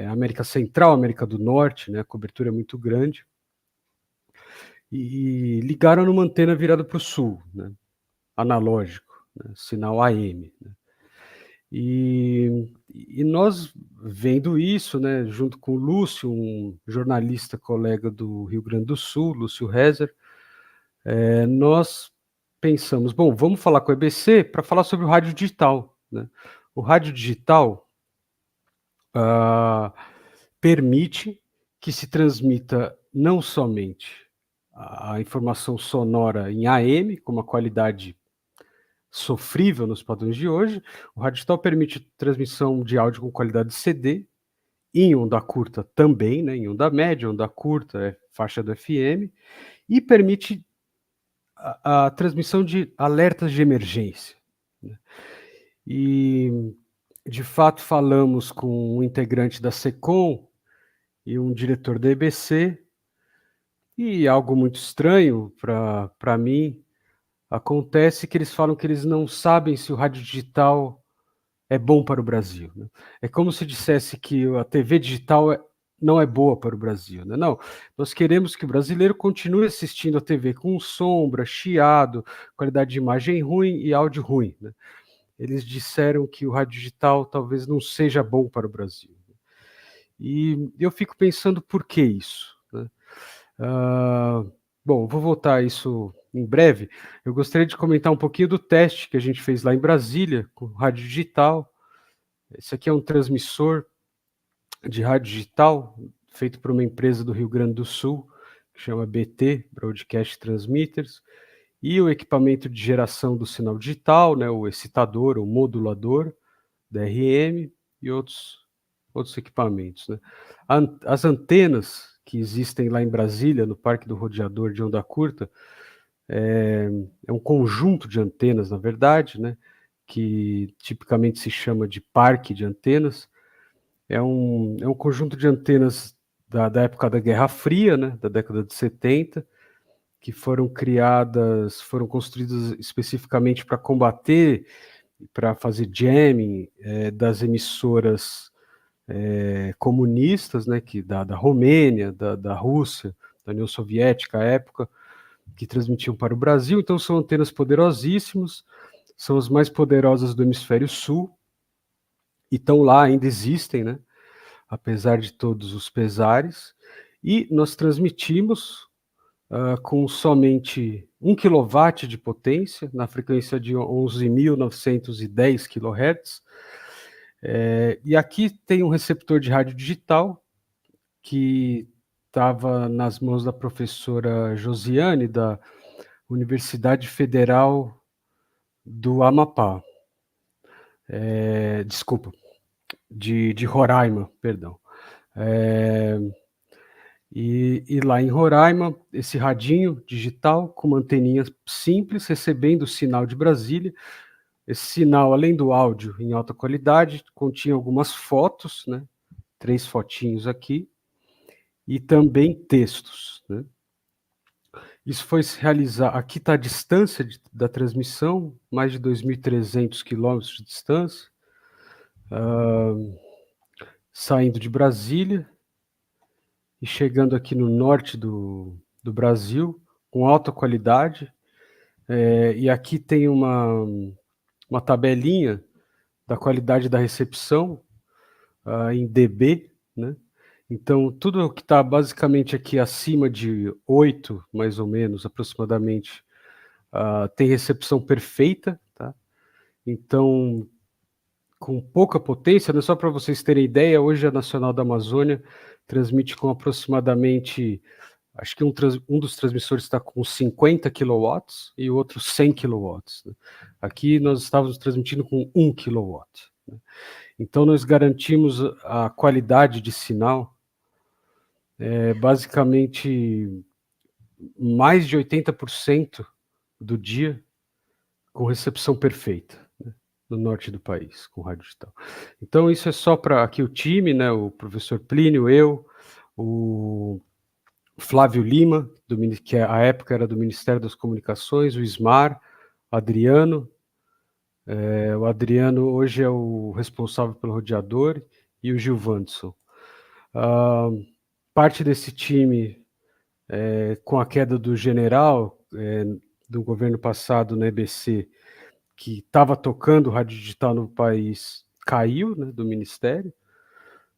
América Central, América do Norte, né, a cobertura é muito grande. E ligaram numa antena virada para o sul, né, analógico, né, sinal AM. Né. E nós, vendo isso, né, junto com o Lúcio, um jornalista colega do Rio Grande do Sul, Lúcio Rezer, nós pensamos, bom, vamos falar com a EBC para falar sobre o rádio digital. Né. O rádio digital permite que se transmita não somente a informação sonora em AM, com uma qualidade sofrível nos padrões de hoje. O rádio digital permite transmissão de áudio com qualidade CD em onda curta também, né, em onda média, onda curta, faixa do FM, e permite a transmissão de alertas de emergência, né. E, de fato, falamos com um integrante da SECOM e um diretor da EBC, e algo muito estranho para mim, acontece que eles falam que eles não sabem se o rádio digital é bom para o Brasil, né. É como se dissesse que a TV digital não é boa para o Brasil, né. Não, nós queremos que o brasileiro continue assistindo a TV com sombra, chiado, qualidade de imagem ruim e áudio ruim, né. Eles disseram que o rádio digital talvez não seja bom para o Brasil. E eu fico pensando por que isso, né. Bom, vou voltar a isso em breve. Eu gostaria de comentar um pouquinho do teste que a gente fez lá em Brasília, com rádio digital. Esse aqui é um transmissor de rádio digital, feito por uma empresa do Rio Grande do Sul, que chama BT, Broadcast Transmitters, e o equipamento de geração do sinal digital, né, o excitador, o modulador da RM e outros equipamentos, né. As antenas que existem lá em Brasília, no Parque do Rodeador de Onda Curta, é um conjunto de antenas, na verdade, né, que tipicamente se chama de parque de antenas. É um conjunto de antenas da época da Guerra Fria, né, da década de 70, que foram construídas especificamente para combater, para fazer jamming das emissoras comunistas, né, da Romênia, da Rússia, da União Soviética à época, que transmitiam para o Brasil. Então são antenas poderosíssimas, são as mais poderosas do hemisfério sul, e estão lá, ainda existem, né, apesar de todos os pesares, e nós transmitimos com somente 1 kW de potência, na frequência de 11.910 kHz, e aqui tem um receptor de rádio digital que estava nas mãos da professora Josiane, da Universidade Federal do Amapá. Desculpa, de Roraima, perdão. E lá em Roraima, esse radinho digital com uma anteninha simples, recebendo o sinal de Brasília. Esse sinal, além do áudio em alta qualidade, continha algumas fotos, né? 3 fotinhos aqui, e também textos, né? Isso foi se realizar, aqui está a distância da transmissão, mais de 2.300 quilômetros de distância, saindo de Brasília e chegando aqui no norte do Brasil, com alta qualidade, e aqui tem uma tabelinha da qualidade da recepção em dB, né? Então, tudo que está basicamente aqui acima de 8, mais ou menos, aproximadamente, tem recepção perfeita, tá? Então, com pouca potência, né, só para vocês terem ideia, hoje a Nacional da Amazônia transmite com aproximadamente, acho que um dos transmissores está com 50 kW e o outro 100 kW, né? Aqui nós estávamos transmitindo com 1 kW, né? Então nós garantimos a qualidade de sinal, basicamente mais de 80% do dia com recepção perfeita, né, no norte do país, com rádio digital. Então isso é só para aqui o time, né, o professor Plínio, eu, o Flávio Lima, que à época era do Ministério das Comunicações, o Ismar, Adriano, o Adriano hoje é o responsável pelo rodeador, e o Gilvanderson. Parte desse time, com a queda do general do governo passado na EBC, que estava tocando rádio digital no país, caiu, né, do ministério.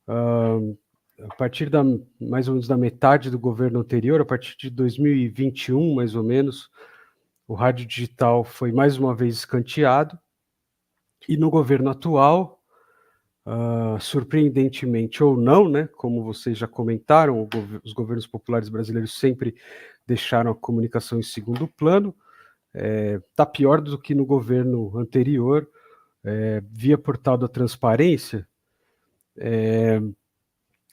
A partir mais ou menos da metade do governo anterior, a partir de 2021, mais ou menos, o rádio digital foi mais uma vez escanteado. E no governo atual, surpreendentemente ou não, né, como vocês já comentaram, os governos populares brasileiros sempre deixaram a comunicação em segundo plano. Está pior do que no governo anterior, via portal da transparência.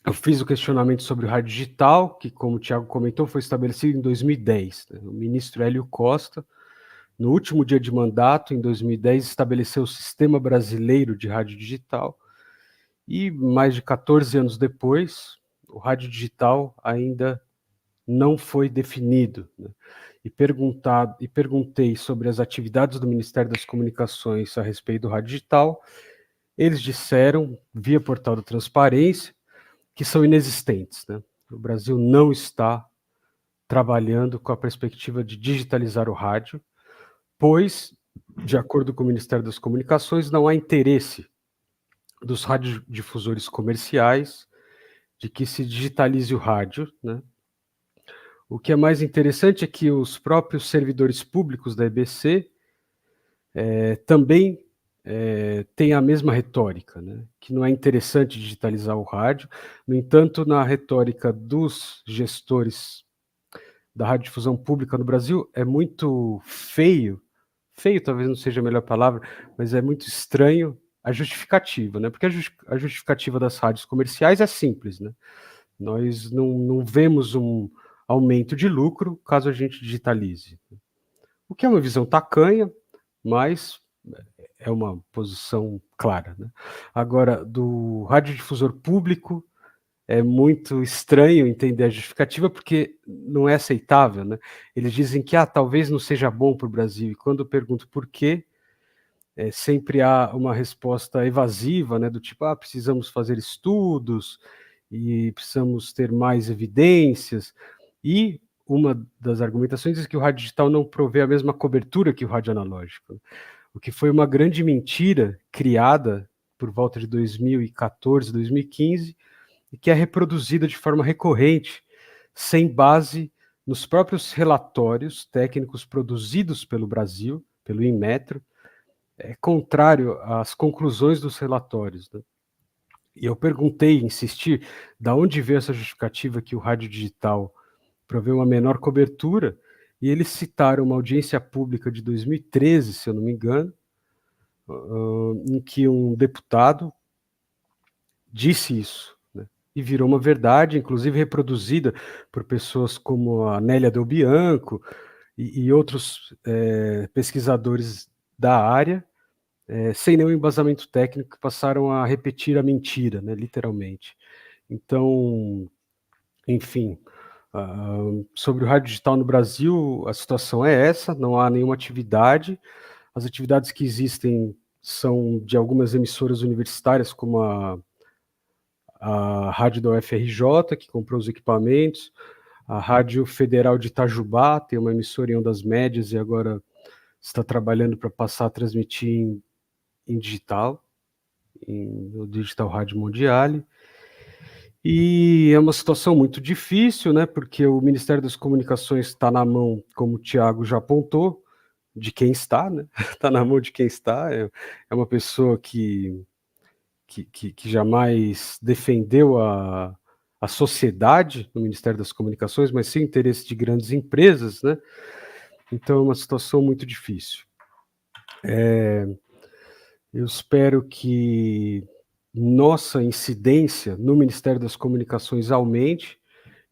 eu fiz o questionamento sobre o rádio digital, que, como o Thiago comentou, foi estabelecido em 2010. Né? O ministro Hélio Costa, no último dia de mandato, em 2010, estabeleceu o Sistema Brasileiro de Rádio Digital, e mais de 14 anos depois, o rádio digital ainda não foi definido. Né? E perguntei sobre as atividades do Ministério das Comunicações a respeito do rádio digital. Eles disseram, via portal da Transparência, que são inexistentes. Né? O Brasil não está trabalhando com a perspectiva de digitalizar o rádio, pois, de acordo com o Ministério das Comunicações, não há interesse dos radiodifusores comerciais de que se digitalize o rádio, né? O que é mais interessante é que os próprios servidores públicos da EBC também têm a mesma retórica, né? Que não é interessante digitalizar o rádio. No entanto, na retórica dos gestores da radiodifusão pública no Brasil, é muito feio talvez não seja a melhor palavra, mas é muito estranho a justificativa, né? Porque a justificativa das rádios comerciais é simples, né? Nós não vemos um aumento de lucro caso a gente digitalize. O que é uma visão tacanha, mas é uma posição clara, né? Agora, do radiodifusor público, é muito estranho entender a justificativa, porque não é aceitável, né? Eles dizem que talvez não seja bom para o Brasil, e quando eu pergunto por quê, sempre há uma resposta evasiva, né? Do tipo, precisamos fazer estudos, e precisamos ter mais evidências, e uma das argumentações é que o rádio digital não provê a mesma cobertura que o rádio analógico, o que foi uma grande mentira criada por volta de 2014, 2015, e que é reproduzida de forma recorrente, sem base nos próprios relatórios técnicos produzidos pelo Brasil, pelo Inmetro, contrário às conclusões dos relatórios. Né? E eu perguntei, insisti, da onde veio essa justificativa que o rádio digital provê uma menor cobertura, e eles citaram uma audiência pública de 2013, se eu não me engano, em que um deputado disse isso, né? E virou uma verdade, inclusive reproduzida por pessoas como a Nélia Del Bianco e outros pesquisadores da área, sem nenhum embasamento técnico, que passaram a repetir a mentira, né, literalmente. Então, enfim, sobre o rádio digital no Brasil, a situação é essa, não há nenhuma atividade. As atividades que existem são de algumas emissoras universitárias, como a rádio da UFRJ, que comprou os equipamentos, a Rádio Federal de Itajubá, tem uma emissora em ondas médias e agora está trabalhando para passar a transmitir em digital, no Digital Rádio Mondiale. E é uma situação muito difícil, né, porque o Ministério das Comunicações está na mão, como o Thiago já apontou, de quem está, né? Está na mão de quem está, é uma pessoa que jamais defendeu a sociedade no Ministério das Comunicações, mas sim o interesse de grandes empresas, né? Então é uma situação muito difícil. Eu espero que nossa incidência no Ministério das Comunicações aumente,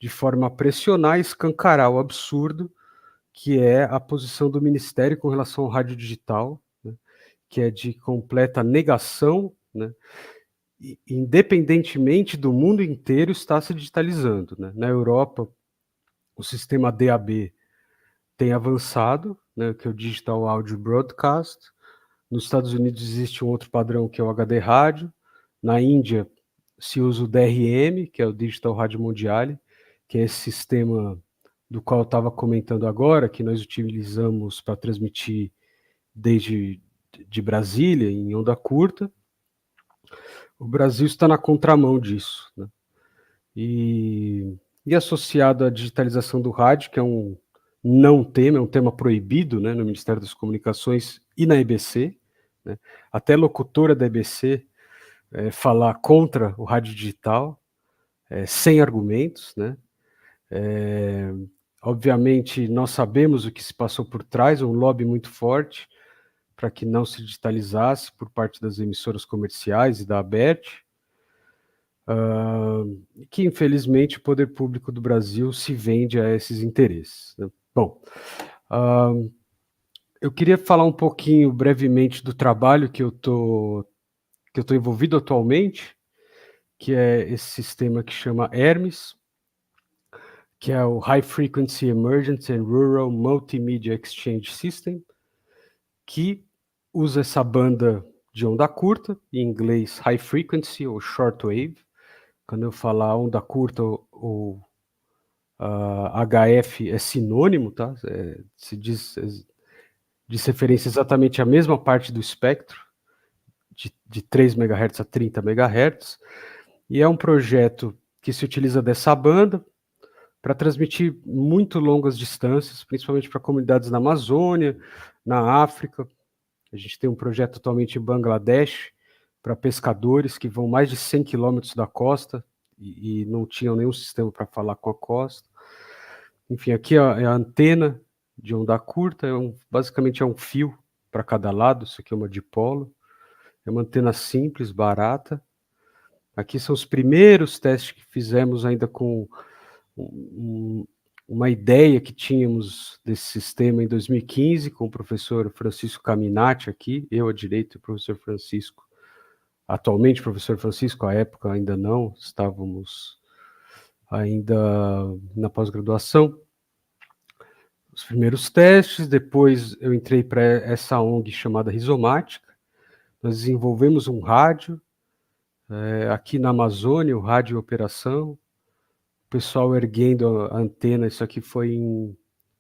de forma a pressionar e escancarar o absurdo que é a posição do Ministério com relação ao rádio digital, né? Que é de completa negação, né? Independentemente do mundo inteiro está se digitalizando, né? Na Europa, o sistema DAB tem avançado, né, que é o Digital Audio Broadcast. Nos Estados Unidos existe um outro padrão, que é o HD Rádio. Na Índia se usa o DRM, que é o Digital Rádio Mondiale, que é esse sistema do qual eu estava comentando agora, que nós utilizamos para transmitir desde de Brasília, em onda curta. O Brasil está na contramão disso, né? E associado à digitalização do rádio, que é um é um tema proibido, né, no Ministério das Comunicações e na EBC, né? Até locutora da EBC falar contra o rádio digital, sem argumentos, né? Obviamente, nós sabemos o que se passou por trás, um lobby muito forte para que não se digitalizasse por parte das emissoras comerciais e da ABERT. que infelizmente o poder público do Brasil se vende a esses interesses, né? Bom, eu queria falar um pouquinho brevemente do trabalho que eu tô envolvido atualmente, que é esse sistema que chama Hermes, que é o High Frequency Emergent and Rural Multimedia Exchange System, que usa essa banda de onda curta, em inglês High Frequency ou Shortwave. Quando eu falar onda curta ou HF é sinônimo, tá? Se diz referência exatamente à mesma parte do espectro, de 3 MHz a 30 MHz, e é um projeto que se utiliza dessa banda para transmitir muito longas distâncias, principalmente para comunidades na Amazônia, na África. A gente tem um projeto atualmente em Bangladesh para pescadores que vão mais de 100 quilômetros da costa e não tinham nenhum sistema para falar com a costa. Enfim, aqui é a antena de onda curta, basicamente é um fio para cada lado, isso aqui é uma dipolo. É uma antena simples, barata. Aqui são os primeiros testes que fizemos ainda com uma ideia que tínhamos desse sistema em 2015, com o professor Francisco Caminati aqui, eu à direita e o professor Francisco, atualmente o professor Francisco, à época ainda não, estávamos ainda na pós-graduação. Os primeiros testes, depois eu entrei para essa ONG chamada Rizomática, nós desenvolvemos um rádio, aqui na Amazônia, o rádio operação, o pessoal erguendo a antena, isso aqui foi em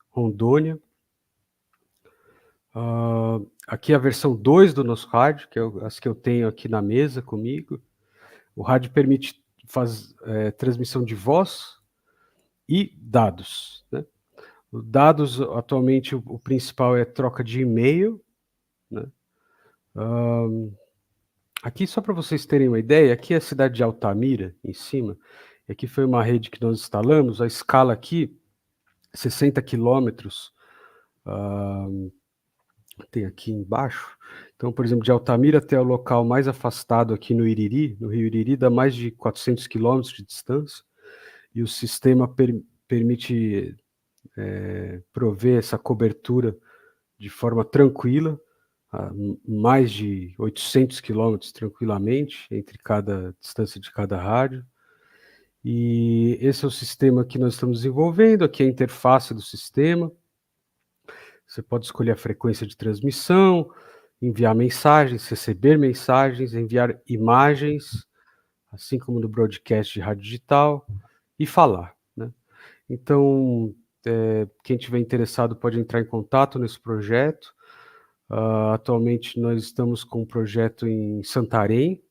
Rondônia. Aqui a versão 2 do nosso rádio, que é as que eu tenho aqui na mesa comigo. O rádio permite transmissão de voz e dados, né? Os dados, atualmente, o principal é troca de e-mail, né? Aqui, só para vocês terem uma ideia, aqui é a cidade de Altamira, em cima. Aqui foi uma rede que nós instalamos, a escala aqui, 60 quilômetros, tem aqui embaixo. Então, por exemplo, de Altamira até o local mais afastado aqui no Iriri, no Rio Iriri, dá mais de 400 quilômetros de distância, e o sistema permite prover essa cobertura de forma tranquila, mais de 800 quilômetros tranquilamente, entre cada distância de cada rádio. E esse é o sistema que nós estamos desenvolvendo, aqui é a interface do sistema. Você pode escolher a frequência de transmissão, enviar mensagens, receber mensagens, enviar imagens, assim como no broadcast de rádio digital, e falar, né? Então, quem tiver interessado pode entrar em contato nesse projeto. Atualmente nós estamos com um projeto em Santarém.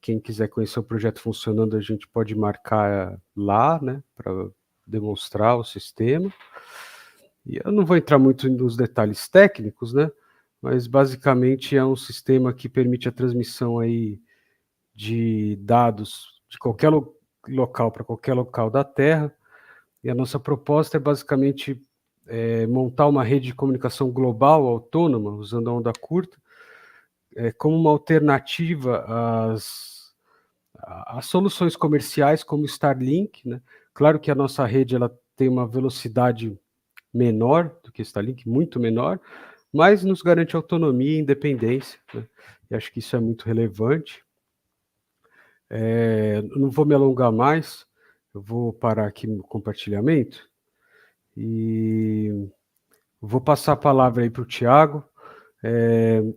Quem quiser conhecer o projeto funcionando, a gente pode marcar lá, né, para demonstrar o sistema. E eu não vou entrar muito nos detalhes técnicos, né, mas basicamente é um sistema que permite a transmissão aí de dados de qualquer local para qualquer local da Terra. E a nossa proposta é basicamente montar uma rede de comunicação global autônoma, usando a onda curta, como uma alternativa às soluções comerciais como o Starlink, né? Claro que a nossa rede ela tem uma velocidade menor do que o Starlink, muito menor, mas nos garante autonomia e independência, né? E acho que isso é muito relevante. Não vou me alongar mais, eu vou parar aqui no compartilhamento e vou passar a palavra aí para o Thiago.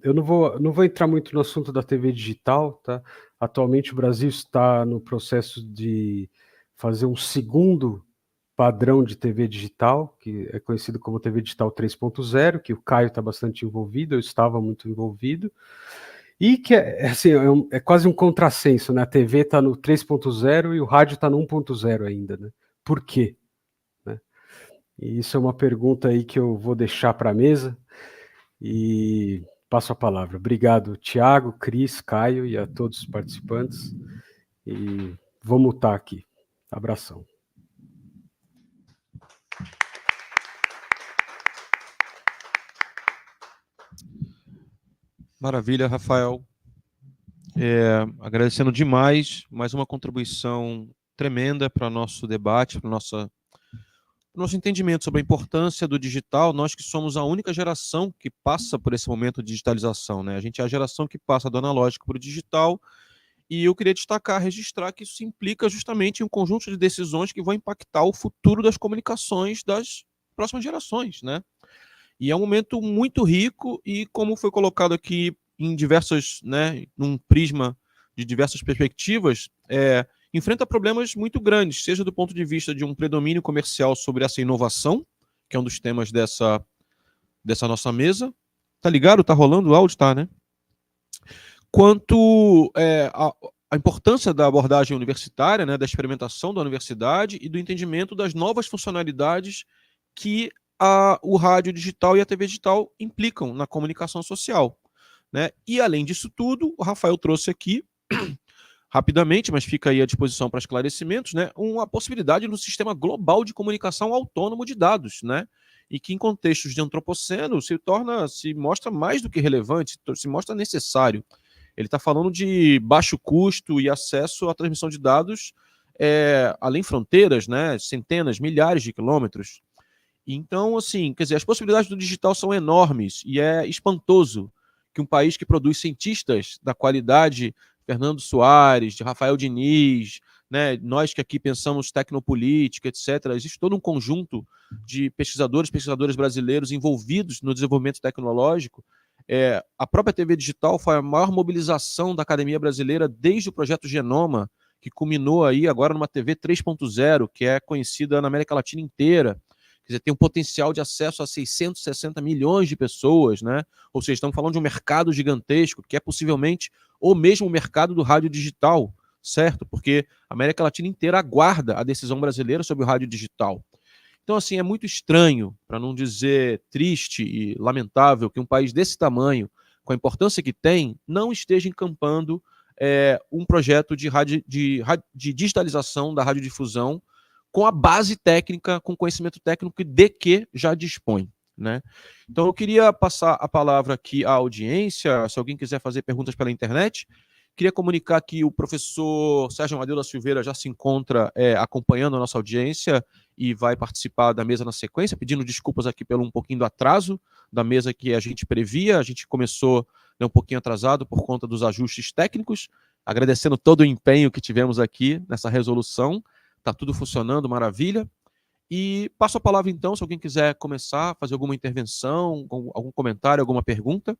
Eu não vou entrar muito no assunto da TV digital, tá? Atualmente o Brasil está no processo de fazer um segundo padrão de TV digital, que é conhecido como TV Digital 3.0, que o Caio está bastante envolvido, eu estava muito envolvido, e que assim, é quase um contrassenso, né? A TV está no 3.0 e o rádio está no 1.0 ainda, né? Por quê? Né? E isso é uma pergunta aí que eu vou deixar para a mesa, e passo a palavra. Obrigado, Thiago, Cris, Caio e a todos os participantes. E vou mutar aqui. Abração. Maravilha, Rafael. agradecendo demais, mais uma contribuição tremenda para o nosso debate, para o nosso entendimento sobre a importância do digital. Nós que somos a única geração que passa por esse momento de digitalização, né? A gente é a geração que passa do analógico para o digital, e eu queria destacar, registrar que isso implica justamente em um conjunto de decisões que vão impactar o futuro das comunicações das próximas gerações, né? E é um momento muito rico e, como foi colocado aqui em diversas, né, num prisma de diversas perspectivas, enfrenta problemas muito grandes, seja do ponto de vista de um predomínio comercial sobre essa inovação, que é um dos temas dessa nossa mesa. Tá ligado? Tá rolando o áudio, tá, né? Quanto a importância da abordagem universitária, né, da experimentação da universidade e do entendimento das novas funcionalidades que o rádio digital e a TV digital implicam na comunicação social, né? E, além disso tudo, o Rafael trouxe aqui, rapidamente, mas fica aí à disposição para esclarecimentos, né, uma possibilidade de um sistema global de comunicação autônomo de dados, né? E que, em contextos de antropoceno, se mostra mais do que relevante, se mostra necessário. Ele está falando de baixo custo e acesso à transmissão de dados além fronteiras, né? Centenas, milhares de quilômetros. Então, assim, quer dizer, as possibilidades do digital são enormes e é espantoso que um país que produz cientistas da qualidade Fernando Soares, de Rafael Diniz, né, nós que aqui pensamos tecnopolítica, etc., existe todo um conjunto de pesquisadores brasileiros envolvidos no desenvolvimento tecnológico. A própria TV digital foi a maior mobilização da academia brasileira desde o projeto Genoma, que culminou aí agora numa TV 3.0, que é conhecida na América Latina inteira. Quer dizer, tem um potencial de acesso a 660 milhões de pessoas, né? Ou seja, estamos falando de um mercado gigantesco, que é possivelmente o mesmo mercado do rádio digital, certo? Porque a América Latina inteira aguarda a decisão brasileira sobre o rádio digital. Então, assim, é muito estranho, para não dizer triste e lamentável, que um país desse tamanho, com a importância que tem, não esteja encampando um projeto de digitalização da radiodifusão com a base técnica, com conhecimento técnico de que já dispõe, né? Então, eu queria passar a palavra aqui à audiência, se alguém quiser fazer perguntas pela internet. Queria comunicar que o professor Sérgio Amadeu da Silveira já se encontra acompanhando a nossa audiência e vai participar da mesa na sequência, pedindo desculpas aqui pelo um pouquinho do atraso da mesa que a gente previa. A gente começou um pouquinho atrasado por conta dos ajustes técnicos, agradecendo todo o empenho que tivemos aqui nessa resolução. Está tudo funcionando, maravilha. E passo a palavra, então, se alguém quiser começar, fazer alguma intervenção, algum comentário, alguma pergunta.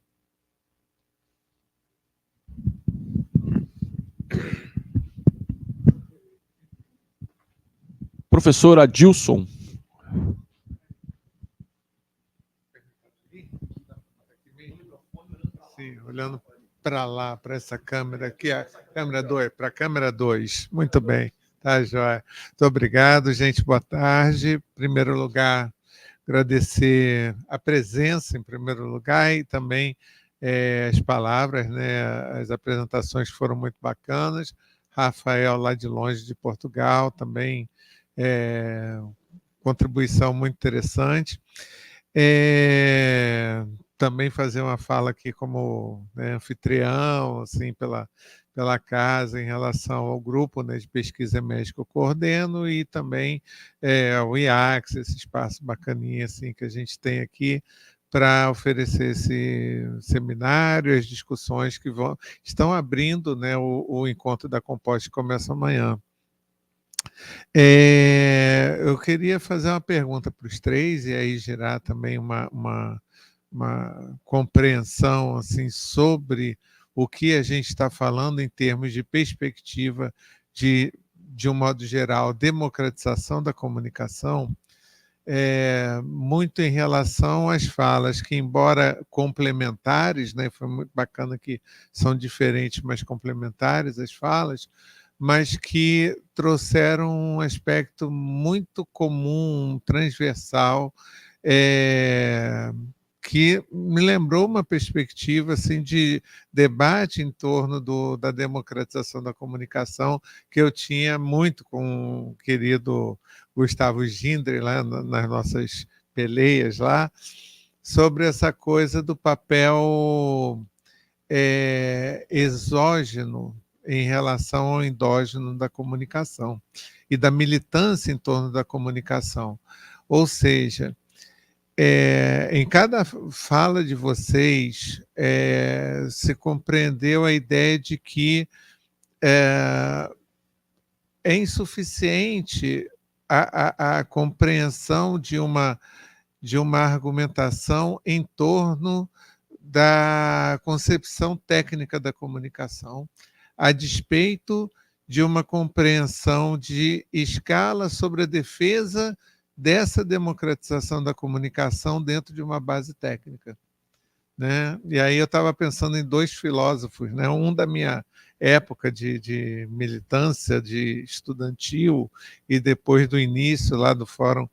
Professor Adilson. Sim, olhando para lá, para essa câmera aqui, a câmera 2, para a câmera 2. Muito bem, tá, joia. Muito obrigado, gente, boa tarde. Em primeiro lugar, agradecer a presença, em primeiro lugar, e também as palavras, né, as apresentações foram muito bacanas. Rafael, lá de longe de Portugal, também contribuição muito interessante. Também fazer uma fala aqui como, né, anfitrião, assim, pela casa em relação ao grupo, né, de pesquisa médica que eu coordeno e também o IACS, esse espaço bacaninha assim, que a gente tem aqui para oferecer esse seminário, as discussões que estão abrindo, né, o encontro da Compost que começa amanhã. Eu queria fazer uma pergunta para os três e aí gerar também uma compreensão assim, sobre o que a gente está falando em termos de perspectiva de um modo geral, democratização da comunicação, muito em relação às falas que, embora complementares, né, foi muito bacana que são diferentes, mas complementares as falas, mas que trouxeram um aspecto muito comum, transversal, que me lembrou uma perspectiva assim, de debate em torno da democratização da comunicação, que eu tinha muito com o querido Gustavo Gindre, lá nas nossas peleias lá, sobre essa coisa do papel exógeno em relação ao endógeno da comunicação e da militância em torno da comunicação. Ou seja, em cada fala de vocês, se compreendeu a ideia de que é insuficiente a compreensão de uma argumentação em torno da concepção técnica da comunicação, a despeito de uma compreensão de escala sobre a defesa dessa democratização da comunicação dentro de uma base técnica, né? E aí eu estava pensando em dois filósofos, né? Um da minha época de militância, de estudantil, e depois do início lá do Fórum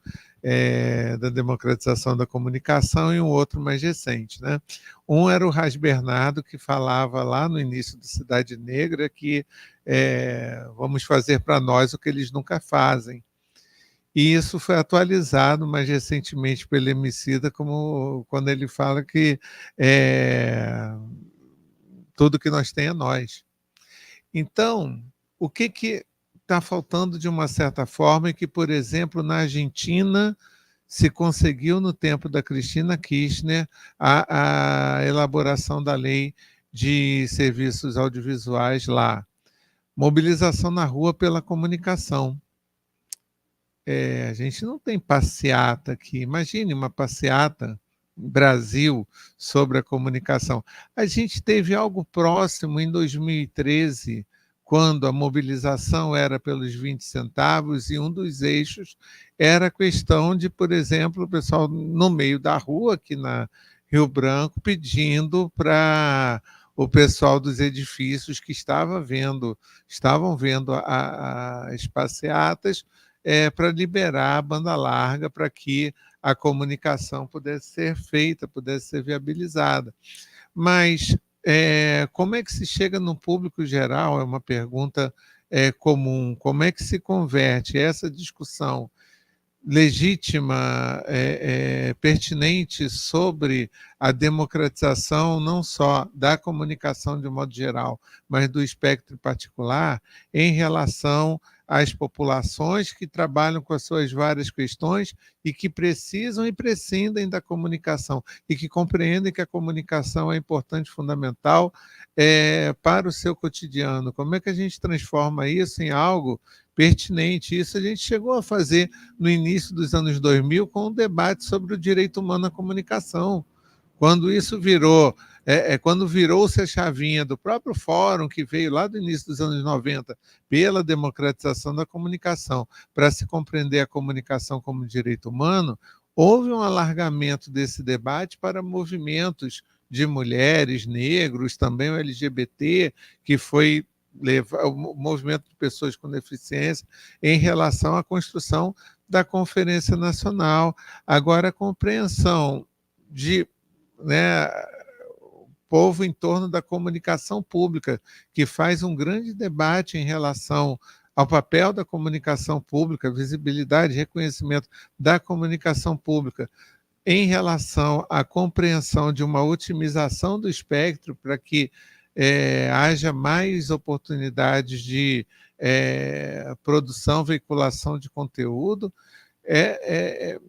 da Democratização da Comunicação, e um outro mais recente, né? Um era o Ras Bernardo, que falava lá no início do Cidade Negra que vamos fazer para nós o que eles nunca fazem. E isso foi atualizado mais recentemente pelo Emicida, como quando ele fala que tudo que nós tem é nós. Então, o que está faltando de uma certa forma é que, por exemplo, na Argentina se conseguiu, no tempo da Cristina Kirchner, a elaboração da lei de serviços audiovisuais lá. Mobilização na rua pela comunicação. A gente não tem passeata aqui. Imagine uma passeata no Brasil sobre a comunicação. A gente teve algo próximo em 2013, quando a mobilização era pelos 20 centavos, e um dos eixos era a questão de, por exemplo, o pessoal no meio da rua, aqui na Rio Branco, pedindo para o pessoal dos edifícios que estavam vendo as passeatas, para liberar a banda larga, para que a comunicação pudesse ser feita, pudesse ser viabilizada. Mas como é que se chega no público geral? É uma pergunta comum. Como é que se converte essa discussão legítima, pertinente sobre a democratização não só da comunicação de um modo geral, mas do espectro particular, em relação às populações que trabalham com as suas várias questões e que precisam e prescindem da comunicação e que compreendem que a comunicação é importante, fundamental para o seu cotidiano. Como é que a gente transforma isso em algo pertinente? Isso a gente chegou a fazer no início dos anos 2000 com um debate sobre o direito humano à comunicação. Quando isso virou, quando virou-se a chavinha do próprio fórum, que veio lá do início dos anos 90, pela democratização da comunicação, para se compreender a comunicação como direito humano, houve um alargamento desse debate para movimentos de mulheres, negros, também o LGBT, que foi o movimento de pessoas com deficiência, em relação à construção da Conferência Nacional. Agora, a compreensão de o povo em torno da comunicação pública, que faz um grande debate em relação ao papel da comunicação pública, visibilidade e reconhecimento da comunicação pública, em relação à compreensão de uma otimização do espectro para que haja mais oportunidades de produção, veiculação de conteúdo, é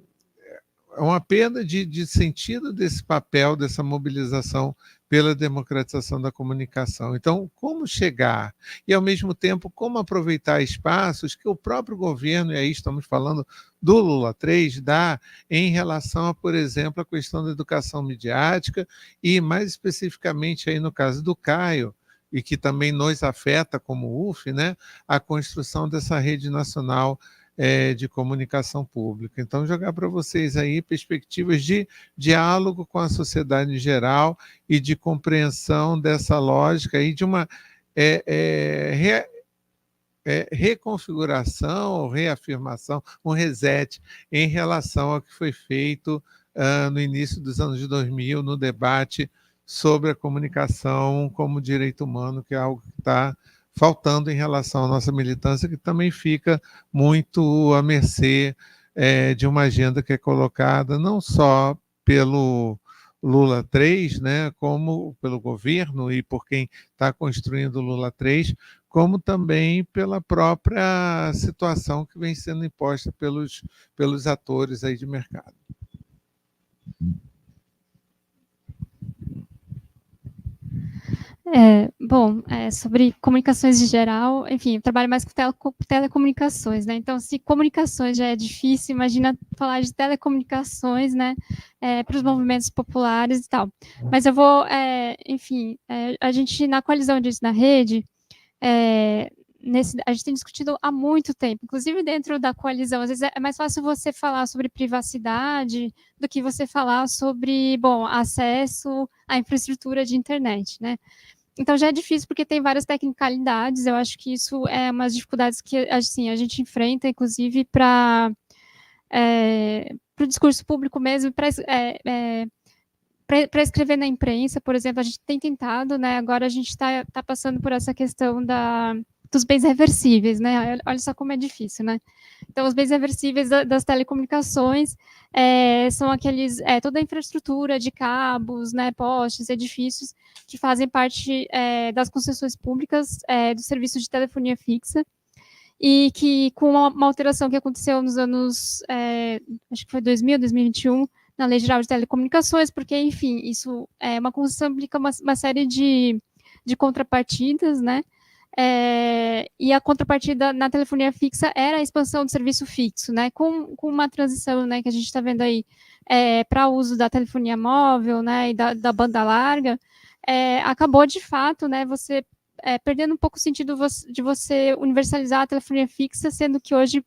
uma perda de sentido desse papel, dessa mobilização pela democratização da comunicação. Então, como chegar e, ao mesmo tempo, como aproveitar espaços que o próprio governo, e aí estamos falando do Lula 3, dá em relação a, por exemplo, a questão da educação midiática e, mais especificamente, aí no caso do Caio, e que também nos afeta como UF, né, a construção dessa rede nacional de comunicação pública. Então, jogar para vocês aí perspectivas de diálogo com a sociedade em geral e de compreensão dessa lógica e de uma reconfiguração, reafirmação, um reset em relação ao que foi feito no início dos anos 2000, no debate sobre a comunicação como direito humano, que é algo que está faltando em relação à nossa militância, que também fica muito à mercê de uma agenda que é colocada não só pelo Lula 3, né, como pelo governo e por quem está construindo o Lula 3, como também pela própria situação que vem sendo imposta pelos atores aí de mercado. Bom, sobre comunicações de geral, enfim, eu trabalho mais com telecomunicações, né? Então, se comunicações já é difícil, imagina falar de telecomunicações, né? Para os movimentos populares e tal. Mas eu vou, enfim, a gente, na coalizão disso na rede, a gente tem discutido há muito tempo, inclusive dentro da coalizão, às vezes é mais fácil você falar sobre privacidade do que você falar sobre, bom, acesso à infraestrutura de internet, né? Então já é difícil porque tem várias tecnicalidades, eu acho que isso é umas dificuldades que assim, a gente enfrenta, inclusive, para o discurso público mesmo, para escrever na imprensa, por exemplo, a gente tem tentado, né, agora a gente está passando por essa questão dos bens reversíveis, né, olha só como é difícil, né. Então, os bens reversíveis das telecomunicações são toda a infraestrutura de cabos, né, postes, edifícios, que fazem parte das concessões públicas do serviço de telefonia fixa, e que, com uma alteração que aconteceu nos anos, acho que foi 2021, na Lei Geral de Telecomunicações, porque, enfim, isso uma concessão implica uma série de contrapartidas, né? E a contrapartida na telefonia fixa era a expansão do serviço fixo, né? Com uma transição, né, que a gente está vendo aí para o uso da telefonia móvel, né, e da banda larga, acabou de fato, né, você perdendo um pouco o sentido de você universalizar a telefonia fixa, sendo que hoje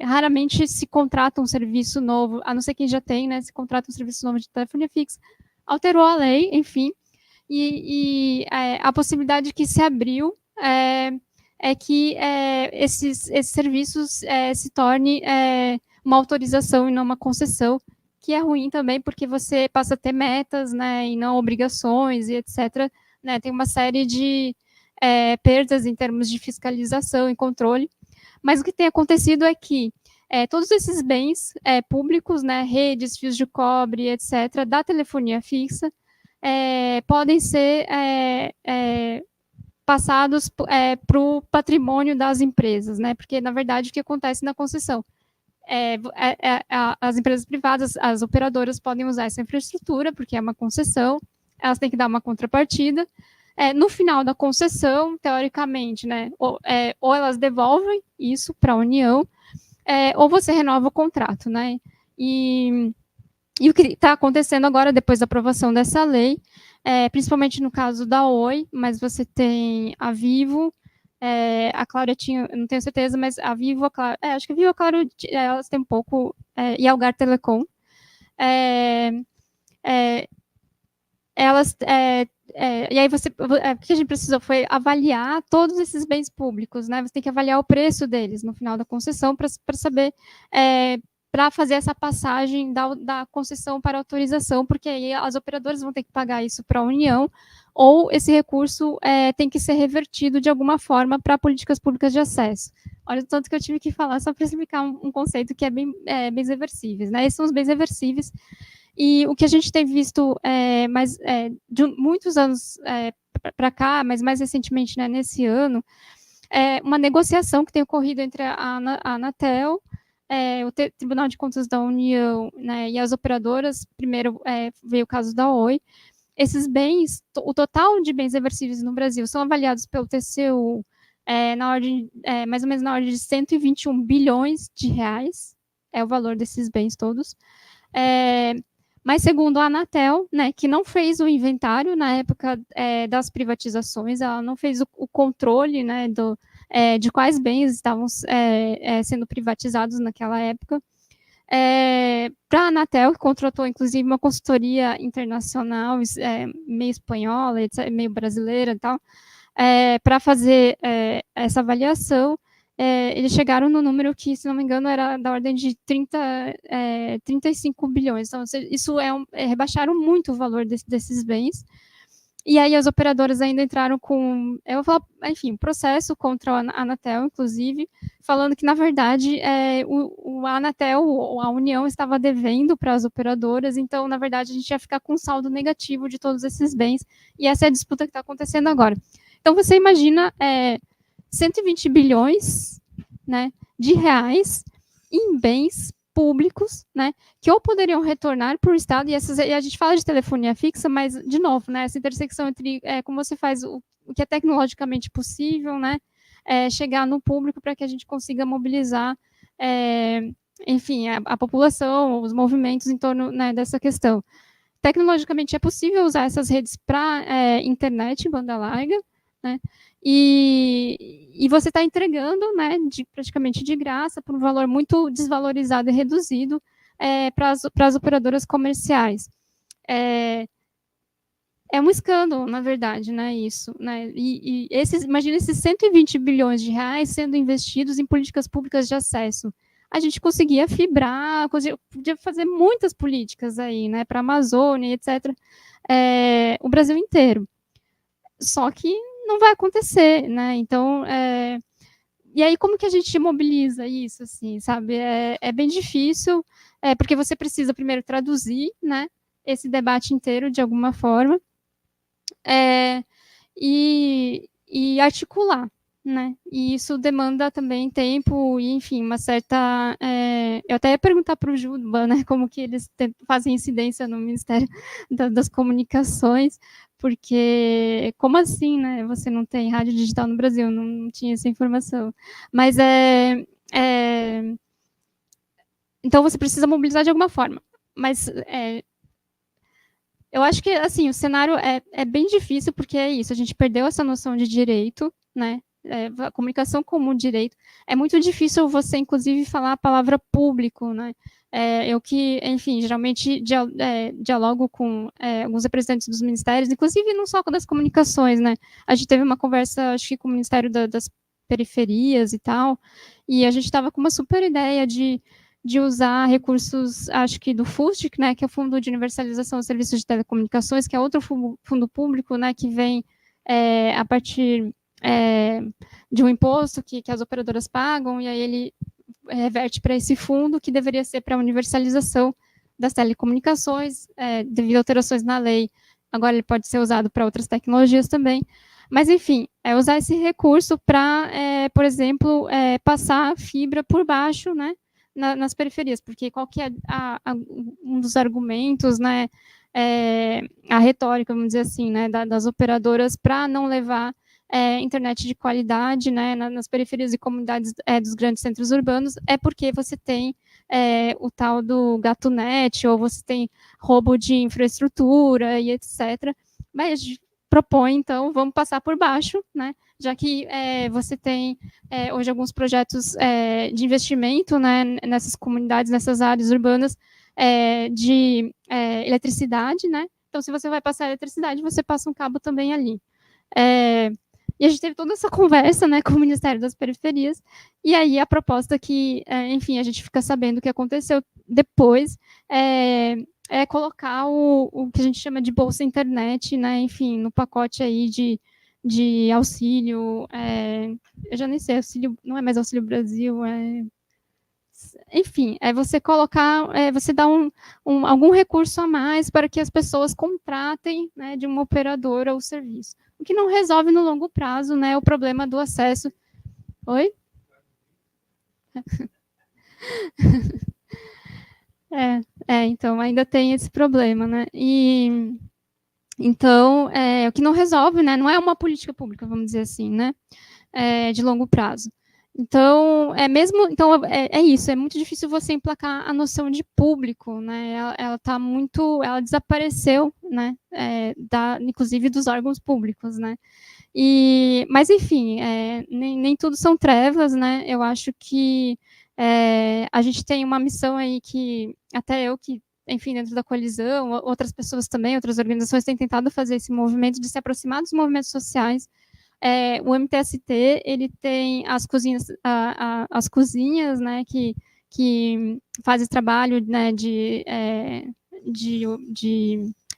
raramente se contrata um serviço novo, a não ser quem já tem, né, se contrata um serviço novo de telefonia fixa. Alterou a lei, enfim, e a possibilidade que se abriu é que esses serviços se torne uma autorização e não uma concessão, que é ruim também, porque você passa a ter metas, né, e não obrigações, e etc., né, tem uma série de perdas em termos de fiscalização e controle, mas o que tem acontecido é que todos esses bens públicos, né, redes, fios de cobre, etc., da telefonia fixa, podem ser passados para o patrimônio das empresas, né, porque, na verdade, o que acontece na concessão? As empresas privadas, as operadoras podem usar essa infraestrutura, porque é uma concessão, elas têm que dar uma contrapartida. No final da concessão, teoricamente, né, ou elas devolvem isso para a União, ou você renova o contrato, né? E o que está acontecendo agora, depois da aprovação dessa lei, principalmente no caso da Oi, mas você tem a Vivo, a Claro tinha, não tenho certeza, mas a Vivo, a Claro, acho que a Vivo, a Claro, elas têm um pouco, e a Algar Telecom, elas, e aí o que a gente precisou foi avaliar todos esses bens públicos, né? Você tem que avaliar o preço deles no final da concessão para saber, para fazer essa passagem da concessão para autorização, porque aí as operadoras vão ter que pagar isso para a União, ou esse recurso tem que ser revertido de alguma forma para políticas públicas de acesso. Olha o tanto que eu tive que falar só para explicar um conceito que é bens reversíveis, né? Esses são os bens reversíveis. E o que a gente tem visto de muitos anos para cá, mas mais recentemente, né, nesse ano, uma negociação que tem ocorrido entre a Anatel, o Tribunal de Contas da União, né, e as operadoras. Primeiro veio o caso da Oi. Esses bens, o total de bens reversíveis no Brasil são avaliados pelo TCU mais ou menos na ordem de 121 bilhões de reais, é o valor desses bens todos. Mas, segundo a Anatel, né, que não fez o inventário na época das privatizações, ela não fez o controle, né, de quais bens estavam sendo privatizados naquela época. Para a Anatel, que contratou, inclusive, uma consultoria internacional, meio espanhola, meio brasileira e tal, para fazer essa avaliação, eles chegaram no número que, se não me engano, era da ordem de 35 bilhões. Então, isso rebaixaram muito o valor desses bens. E aí as operadoras ainda entraram com, eu vou falar, enfim, processo contra a Anatel, inclusive, falando que, na verdade, a Anatel, a União, estava devendo para as operadoras, então, na verdade, a gente ia ficar com um saldo negativo de todos esses bens, e essa é a disputa que está acontecendo agora. Então, você imagina 120 bilhões, né, de reais em bens públicos, né, que ou poderiam retornar para o Estado, e a gente fala de telefonia fixa, mas, de novo, né, essa intersecção entre como você faz o que é tecnologicamente possível, né, chegar no público para que a gente consiga mobilizar, enfim, a população, os movimentos em torno, né, dessa questão. Tecnologicamente é possível usar essas redes para internet, banda larga, né, e você está entregando, né, praticamente de graça, por um valor muito desvalorizado e reduzido para as operadoras comerciais. É um escândalo, na verdade, né, isso. Né, imagina esses 120 bilhões de reais sendo investidos em políticas públicas de acesso. A gente conseguia fibrar, podia fazer muitas políticas aí, né, para a Amazônia, etc., o Brasil inteiro. Só que não vai acontecer, né? Então, e aí como que a gente mobiliza isso, assim, sabe? É bem difícil, porque você precisa primeiro traduzir, né, esse debate inteiro de alguma forma, e articular, né? E isso demanda também tempo e, enfim, uma certa... eu até ia perguntar para o Juba, né, como que eles fazem incidência no Ministério das Comunicações, porque como assim, né, você não tem rádio digital no Brasil? Não tinha essa informação. Mas então você precisa mobilizar de alguma forma. Mas eu acho que, assim, o cenário é bem difícil, porque é isso, a gente perdeu essa noção de direito, né, a comunicação como direito. É muito difícil você, inclusive, falar a palavra público, né. Eu que, enfim, geralmente dialogo com alguns representantes dos ministérios, inclusive não só das comunicações, né. A gente teve uma conversa, acho que com o Ministério das Periferias e tal, e a gente estava com uma super ideia de usar recursos, acho que do FUST, né, que é o Fundo de Universalização dos Serviços de Telecomunicações, que é outro fundo público, né, que vem a partir de um imposto que as operadoras pagam, e aí ele reverte para esse fundo, que deveria ser para a universalização das telecomunicações, devido a alterações na lei. Agora ele pode ser usado para outras tecnologias também. Mas, enfim, usar esse recurso para, por exemplo, passar fibra por baixo, né, nas periferias, porque qual que é um dos argumentos, né, a retórica, vamos dizer assim, né, das operadoras para não levar internet de qualidade, né, nas periferias e comunidades dos grandes centros urbanos, é porque você tem o tal do gato net, ou você tem roubo de infraestrutura e etc. Mas a gente propõe, então, vamos passar por baixo, né, já que você tem hoje alguns projetos de investimento, né, nessas comunidades, nessas áreas urbanas, de eletricidade, né? Então, se você vai passar eletricidade, você passa um cabo também ali. E a gente teve toda essa conversa, né, com o Ministério das Periferias, e aí a proposta que, enfim, a gente fica sabendo o que aconteceu depois, é colocar o que a gente chama de bolsa internet, né, enfim, no pacote aí de auxílio, eu já nem sei, auxílio, não é mais Auxílio Brasil, enfim, você colocar, você dar algum recurso a mais para que as pessoas contratem, né, de uma operadora o serviço, o que não resolve no longo prazo, né, o problema do acesso. Oi? Então, ainda tem esse problema, né, e então, o que não resolve, né, não é uma política pública, vamos dizer assim, né, de longo prazo. Então, é isso, é muito difícil você emplacar a noção de público, né, ela desapareceu, né, inclusive dos órgãos públicos, né, mas enfim, nem tudo são trevas, né, eu acho que a gente tem uma missão aí que, até eu que, enfim, dentro da coalizão, outras pessoas também, outras organizações têm tentado fazer esse movimento de se aproximar dos movimentos sociais. O MTST, ele tem as cozinhas, né, que fazem trabalho, né, de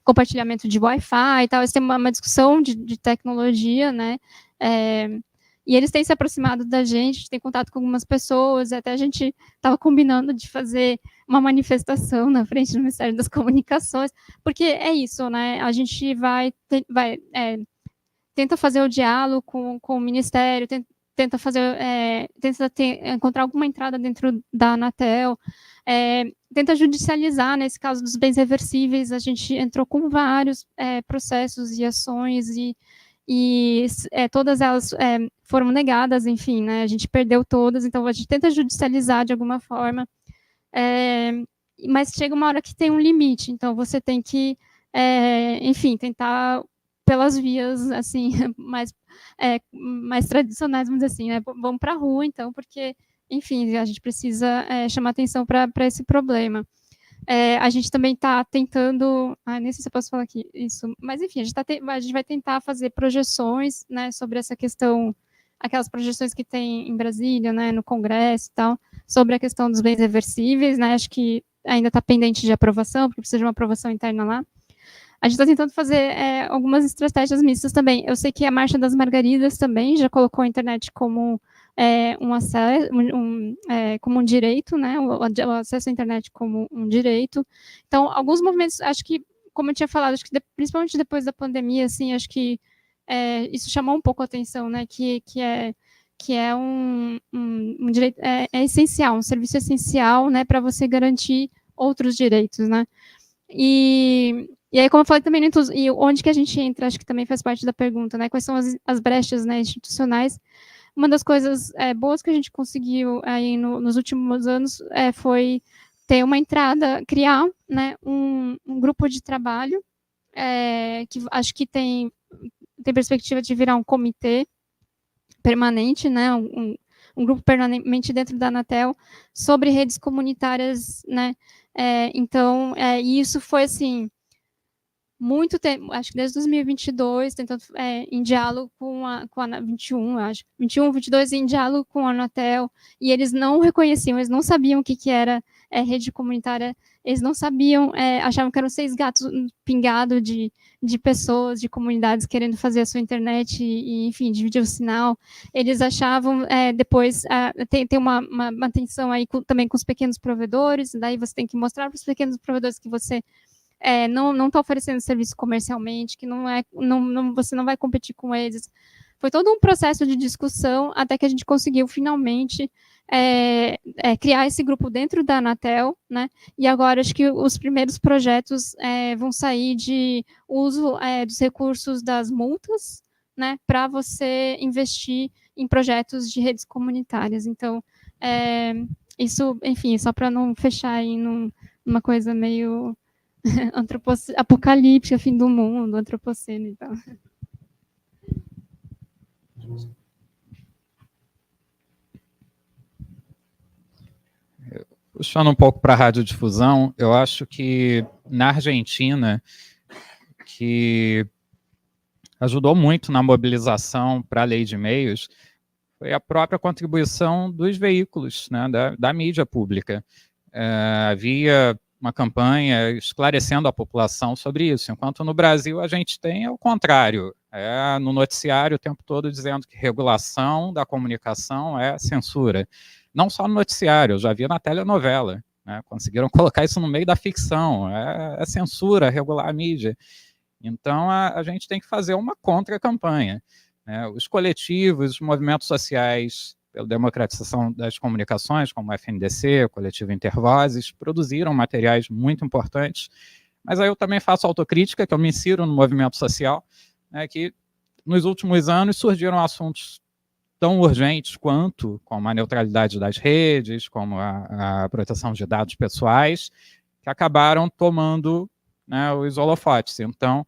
compartilhamento de Wi-Fi e tal, eles têm uma discussão de tecnologia, né, e eles têm se aproximado da gente tem contato com algumas pessoas, até a gente estava combinando de fazer uma manifestação na frente do Ministério das Comunicações, porque é isso, né, a gente tenta fazer o diálogo com o Ministério, tenta encontrar alguma entrada dentro da Anatel, tenta judicializar, nesse caso dos bens reversíveis, a gente entrou com vários processos e ações, e todas elas foram negadas, enfim, né, a gente perdeu todas, então a gente tenta judicializar de alguma forma, mas chega uma hora que tem um limite, então você tem que, enfim, tentar pelas vias, assim, mais tradicionais, vamos dizer assim, né, vamos para a rua, então, porque, enfim, a gente precisa chamar atenção para esse problema. A gente também está tentando, nem sei se eu posso falar aqui isso, mas enfim, a gente vai tentar fazer projeções, né, sobre essa questão, aquelas projeções que tem em Brasília, né, no Congresso e tal, sobre a questão dos bens reversíveis, né, acho que ainda está pendente de aprovação, porque precisa de uma aprovação interna lá. A gente está tentando fazer algumas estratégias mistas também. Eu sei que a Marcha das Margaridas também já colocou a internet como um acesso, como um direito, né? O acesso à internet como um direito. Então, alguns movimentos, acho que, como eu tinha falado, acho que principalmente depois da pandemia, assim, acho que isso chamou um pouco a atenção, né? Que é um direito, é essencial, um serviço essencial, né? Para você garantir outros direitos, né? E aí, como eu falei também, e onde que a gente entra, acho que também faz parte da pergunta, né? Quais são as brechas, né, institucionais? Uma das coisas boas que a gente conseguiu aí nos últimos anos foi ter uma entrada, criar, né, um grupo de trabalho que acho que tem perspectiva de virar um comitê permanente, né, um grupo permanente dentro da Anatel sobre redes comunitárias, né? Então, isso foi assim muito tempo, acho que desde 2022, tentando em diálogo com a 21, acho, 21, 22 em diálogo com a Anatel, e eles não reconheciam, eles não sabiam o que era rede comunitária, eles não sabiam, achavam que eram 6 gatos pingados de pessoas, de comunidades querendo fazer a sua internet e enfim, dividir o sinal. Eles achavam, depois, tem uma tensão aí também com os pequenos provedores, daí você tem que mostrar para os pequenos provedores que você não está oferecendo serviço comercialmente, que você não vai competir com eles. Foi todo um processo de discussão até que a gente conseguiu finalmente criar esse grupo dentro da Anatel, né? E agora acho que os primeiros projetos vão sair de uso dos recursos das multas, né? Para você investir em projetos de redes comunitárias. Então, isso, enfim, só para não fechar aí numa coisa meio apocalíptica, fim do mundo, antropoceno e tal. Puxando um pouco para a radiodifusão, eu acho que na Argentina, que ajudou muito na mobilização para a lei de meios, foi a própria contribuição dos veículos, né, da mídia pública. Havia uma campanha esclarecendo a população sobre isso, enquanto no Brasil a gente tem o contrário, no noticiário o tempo todo dizendo que regulação da comunicação é censura. Não só no noticiário, eu já vi na telenovela, né, conseguiram colocar isso no meio da ficção, é censura, regular a mídia. Então a gente tem que fazer uma contra-campanha, né? Os coletivos, os movimentos sociais pela democratização das comunicações, como o FNDC, o Coletivo Intervozes, produziram materiais muito importantes, mas aí eu também faço autocrítica, que eu me insiro no movimento social, né, que nos últimos anos surgiram assuntos tão urgentes quanto, como a neutralidade das redes, como a proteção de dados pessoais, que acabaram tomando, né, os holofotes. Então,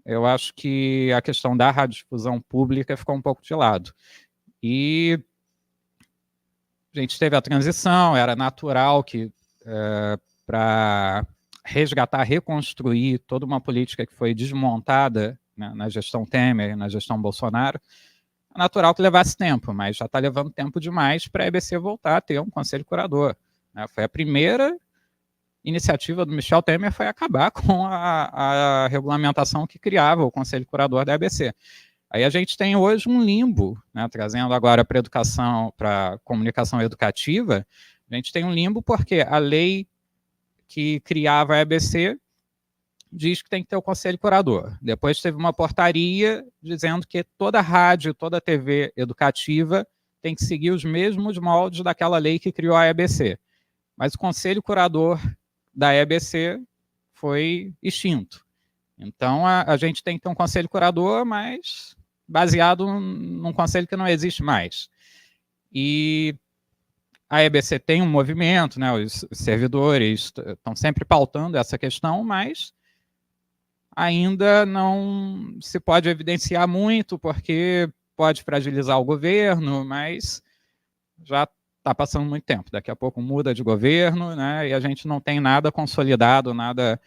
eu acho que a questão da radiodifusão pública ficou um pouco de lado. E a gente teve a transição, era natural que, para resgatar, reconstruir toda uma política que foi desmontada, né, na gestão Temer, na gestão Bolsonaro, é natural que levasse tempo, mas já está levando tempo demais para a EBC voltar a ter um conselho curador, né? Foi a primeira iniciativa do Michel Temer foi acabar com a regulamentação que criava o Conselho Curador da EBC. Aí a gente tem hoje um limbo, né, trazendo agora para educação, para comunicação educativa, a gente tem um limbo porque a lei que criava a EBC diz que tem que ter o Conselho Curador. Depois teve uma portaria dizendo que toda rádio, toda TV educativa tem que seguir os mesmos moldes daquela lei que criou a EBC. Mas o Conselho Curador da EBC foi extinto. Então, a gente tem que ter um Conselho Curador, mas baseado num conselho que não existe mais. E a EBC tem um movimento, né, os servidores estão sempre pautando essa questão, mas ainda não se pode evidenciar muito, porque pode fragilizar o governo, mas já está passando muito tempo. Daqui a pouco muda de governo, né, e a gente não tem nada consolidado, nada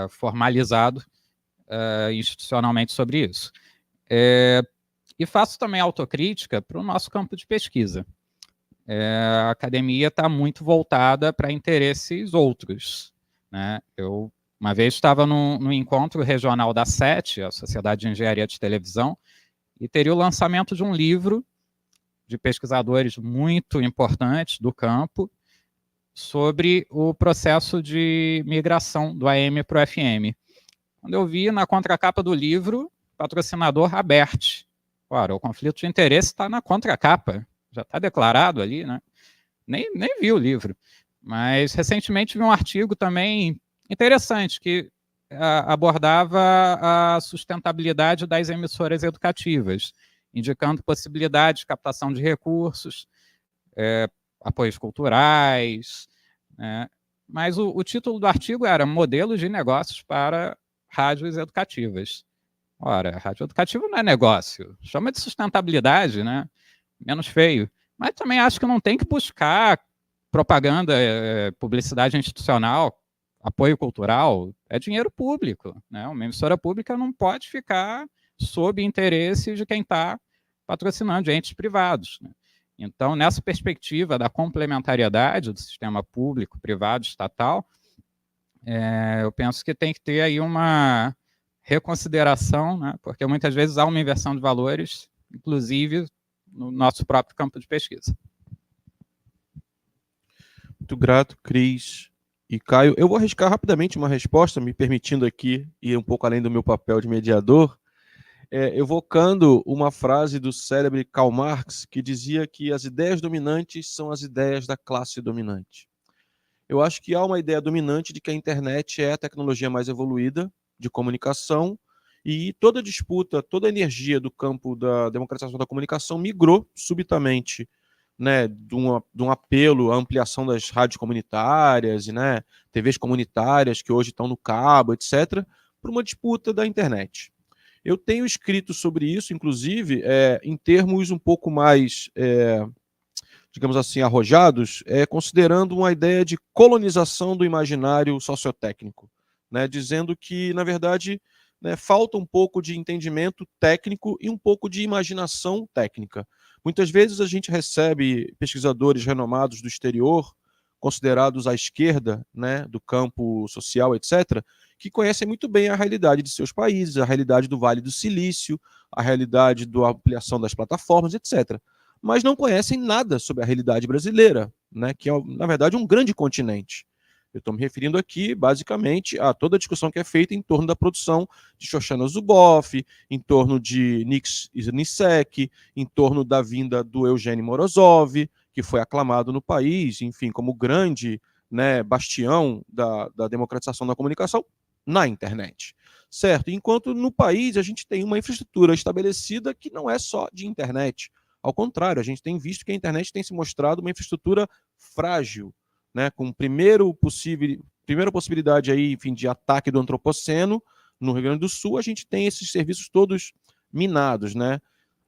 formalizado institucionalmente sobre isso. E faço também autocrítica para o nosso campo de pesquisa. A academia está muito voltada para interesses outros, né? Eu, uma vez, estava no encontro regional da SET, a Sociedade de Engenharia de Televisão, e teria o lançamento de um livro de pesquisadores muito importantes do campo sobre o processo de migração do AM para o FM. Quando eu vi na contracapa do livro, patrocinador Abert. Ora, o conflito de interesse está na contracapa, já está declarado ali, né? Nem vi o livro. Mas, recentemente, vi um artigo também interessante, que abordava a sustentabilidade das emissoras educativas, indicando possibilidade de captação de recursos, apoios culturais, né? Mas o título do artigo era Modelos de Negócios para Rádios Educativas. Ora, rádio educativa não é negócio, chama de sustentabilidade, né? Menos feio. Mas também acho que não tem que buscar propaganda, publicidade institucional, apoio cultural, é dinheiro público, né? Uma emissora pública não pode ficar sob interesse de quem está patrocinando, de entes privados, né? Então, nessa perspectiva da complementariedade do sistema público, privado, estatal, eu penso que tem que ter aí uma reconsideração, né? Porque muitas vezes há uma inversão de valores, inclusive no nosso próprio campo de pesquisa. Muito grato, Cris e Caio. Eu vou arriscar rapidamente uma resposta, me permitindo aqui ir um pouco além do meu papel de mediador, evocando uma frase do célebre Karl Marx, que dizia que as ideias dominantes são as ideias da classe dominante. Eu acho que há uma ideia dominante de que a internet é a tecnologia mais evoluída de comunicação, e toda disputa, toda a energia do campo da democratização da comunicação migrou subitamente, né, de um apelo à ampliação das rádios comunitárias, né, TVs comunitárias que hoje estão no cabo, etc., para uma disputa da internet. Eu tenho escrito sobre isso, inclusive, em termos um pouco mais, digamos assim, arrojados, considerando uma ideia de colonização do imaginário sociotécnico, né, dizendo que, na verdade, né, falta um pouco de entendimento técnico e um pouco de imaginação técnica. Muitas vezes a gente recebe pesquisadores renomados do exterior, considerados à esquerda, né, do campo social, etc., que conhecem muito bem a realidade de seus países, a realidade do Vale do Silício, a realidade da ampliação das plataformas, etc., mas não conhecem nada sobre a realidade brasileira, né, que é, na verdade, um grande continente. Eu estou me referindo aqui, basicamente, a toda a discussão que é feita em torno da produção de Shoshana Zuboff, em torno de Nix Nisek, em torno da vinda do Eugênio Morozov, que foi aclamado no país, enfim, como grande, né, bastião da democratização da comunicação na internet. Certo? Enquanto no país a gente tem uma infraestrutura estabelecida que não é só de internet. Ao contrário, a gente tem visto que a internet tem se mostrado uma infraestrutura frágil, né, com primeira possibilidade aí, enfim, de ataque do antropoceno no Rio Grande do Sul, a gente tem esses serviços todos minados, né?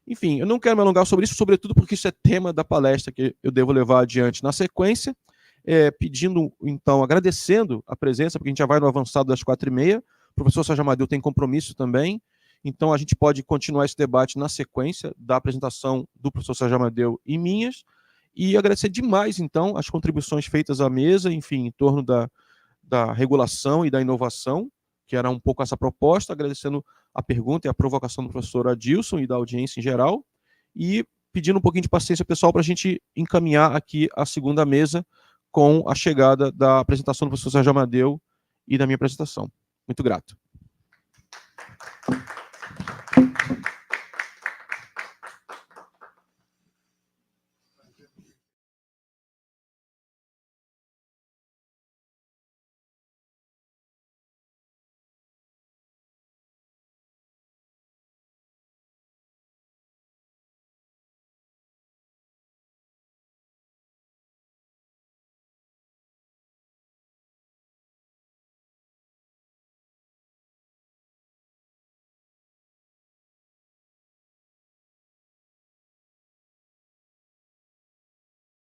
Enfim, eu não quero me alongar sobre isso, sobretudo porque isso é tema da palestra que eu devo levar adiante na sequência, pedindo, então, agradecendo a presença, porque a gente já vai no avançado das 4h30, o professor Sérgio Amadeu tem compromisso também, então a gente pode continuar esse debate na sequência da apresentação do professor Sérgio Amadeu e minhas, E agradecer demais, então, as contribuições feitas à mesa, enfim, em torno da regulação e da inovação, que era um pouco essa proposta, agradecendo a pergunta e a provocação do professor Adilson e da audiência em geral, e pedindo um pouquinho de paciência pessoal para a gente encaminhar aqui a segunda mesa com a chegada da apresentação do professor Sérgio Amadeu e da minha apresentação. Muito grato.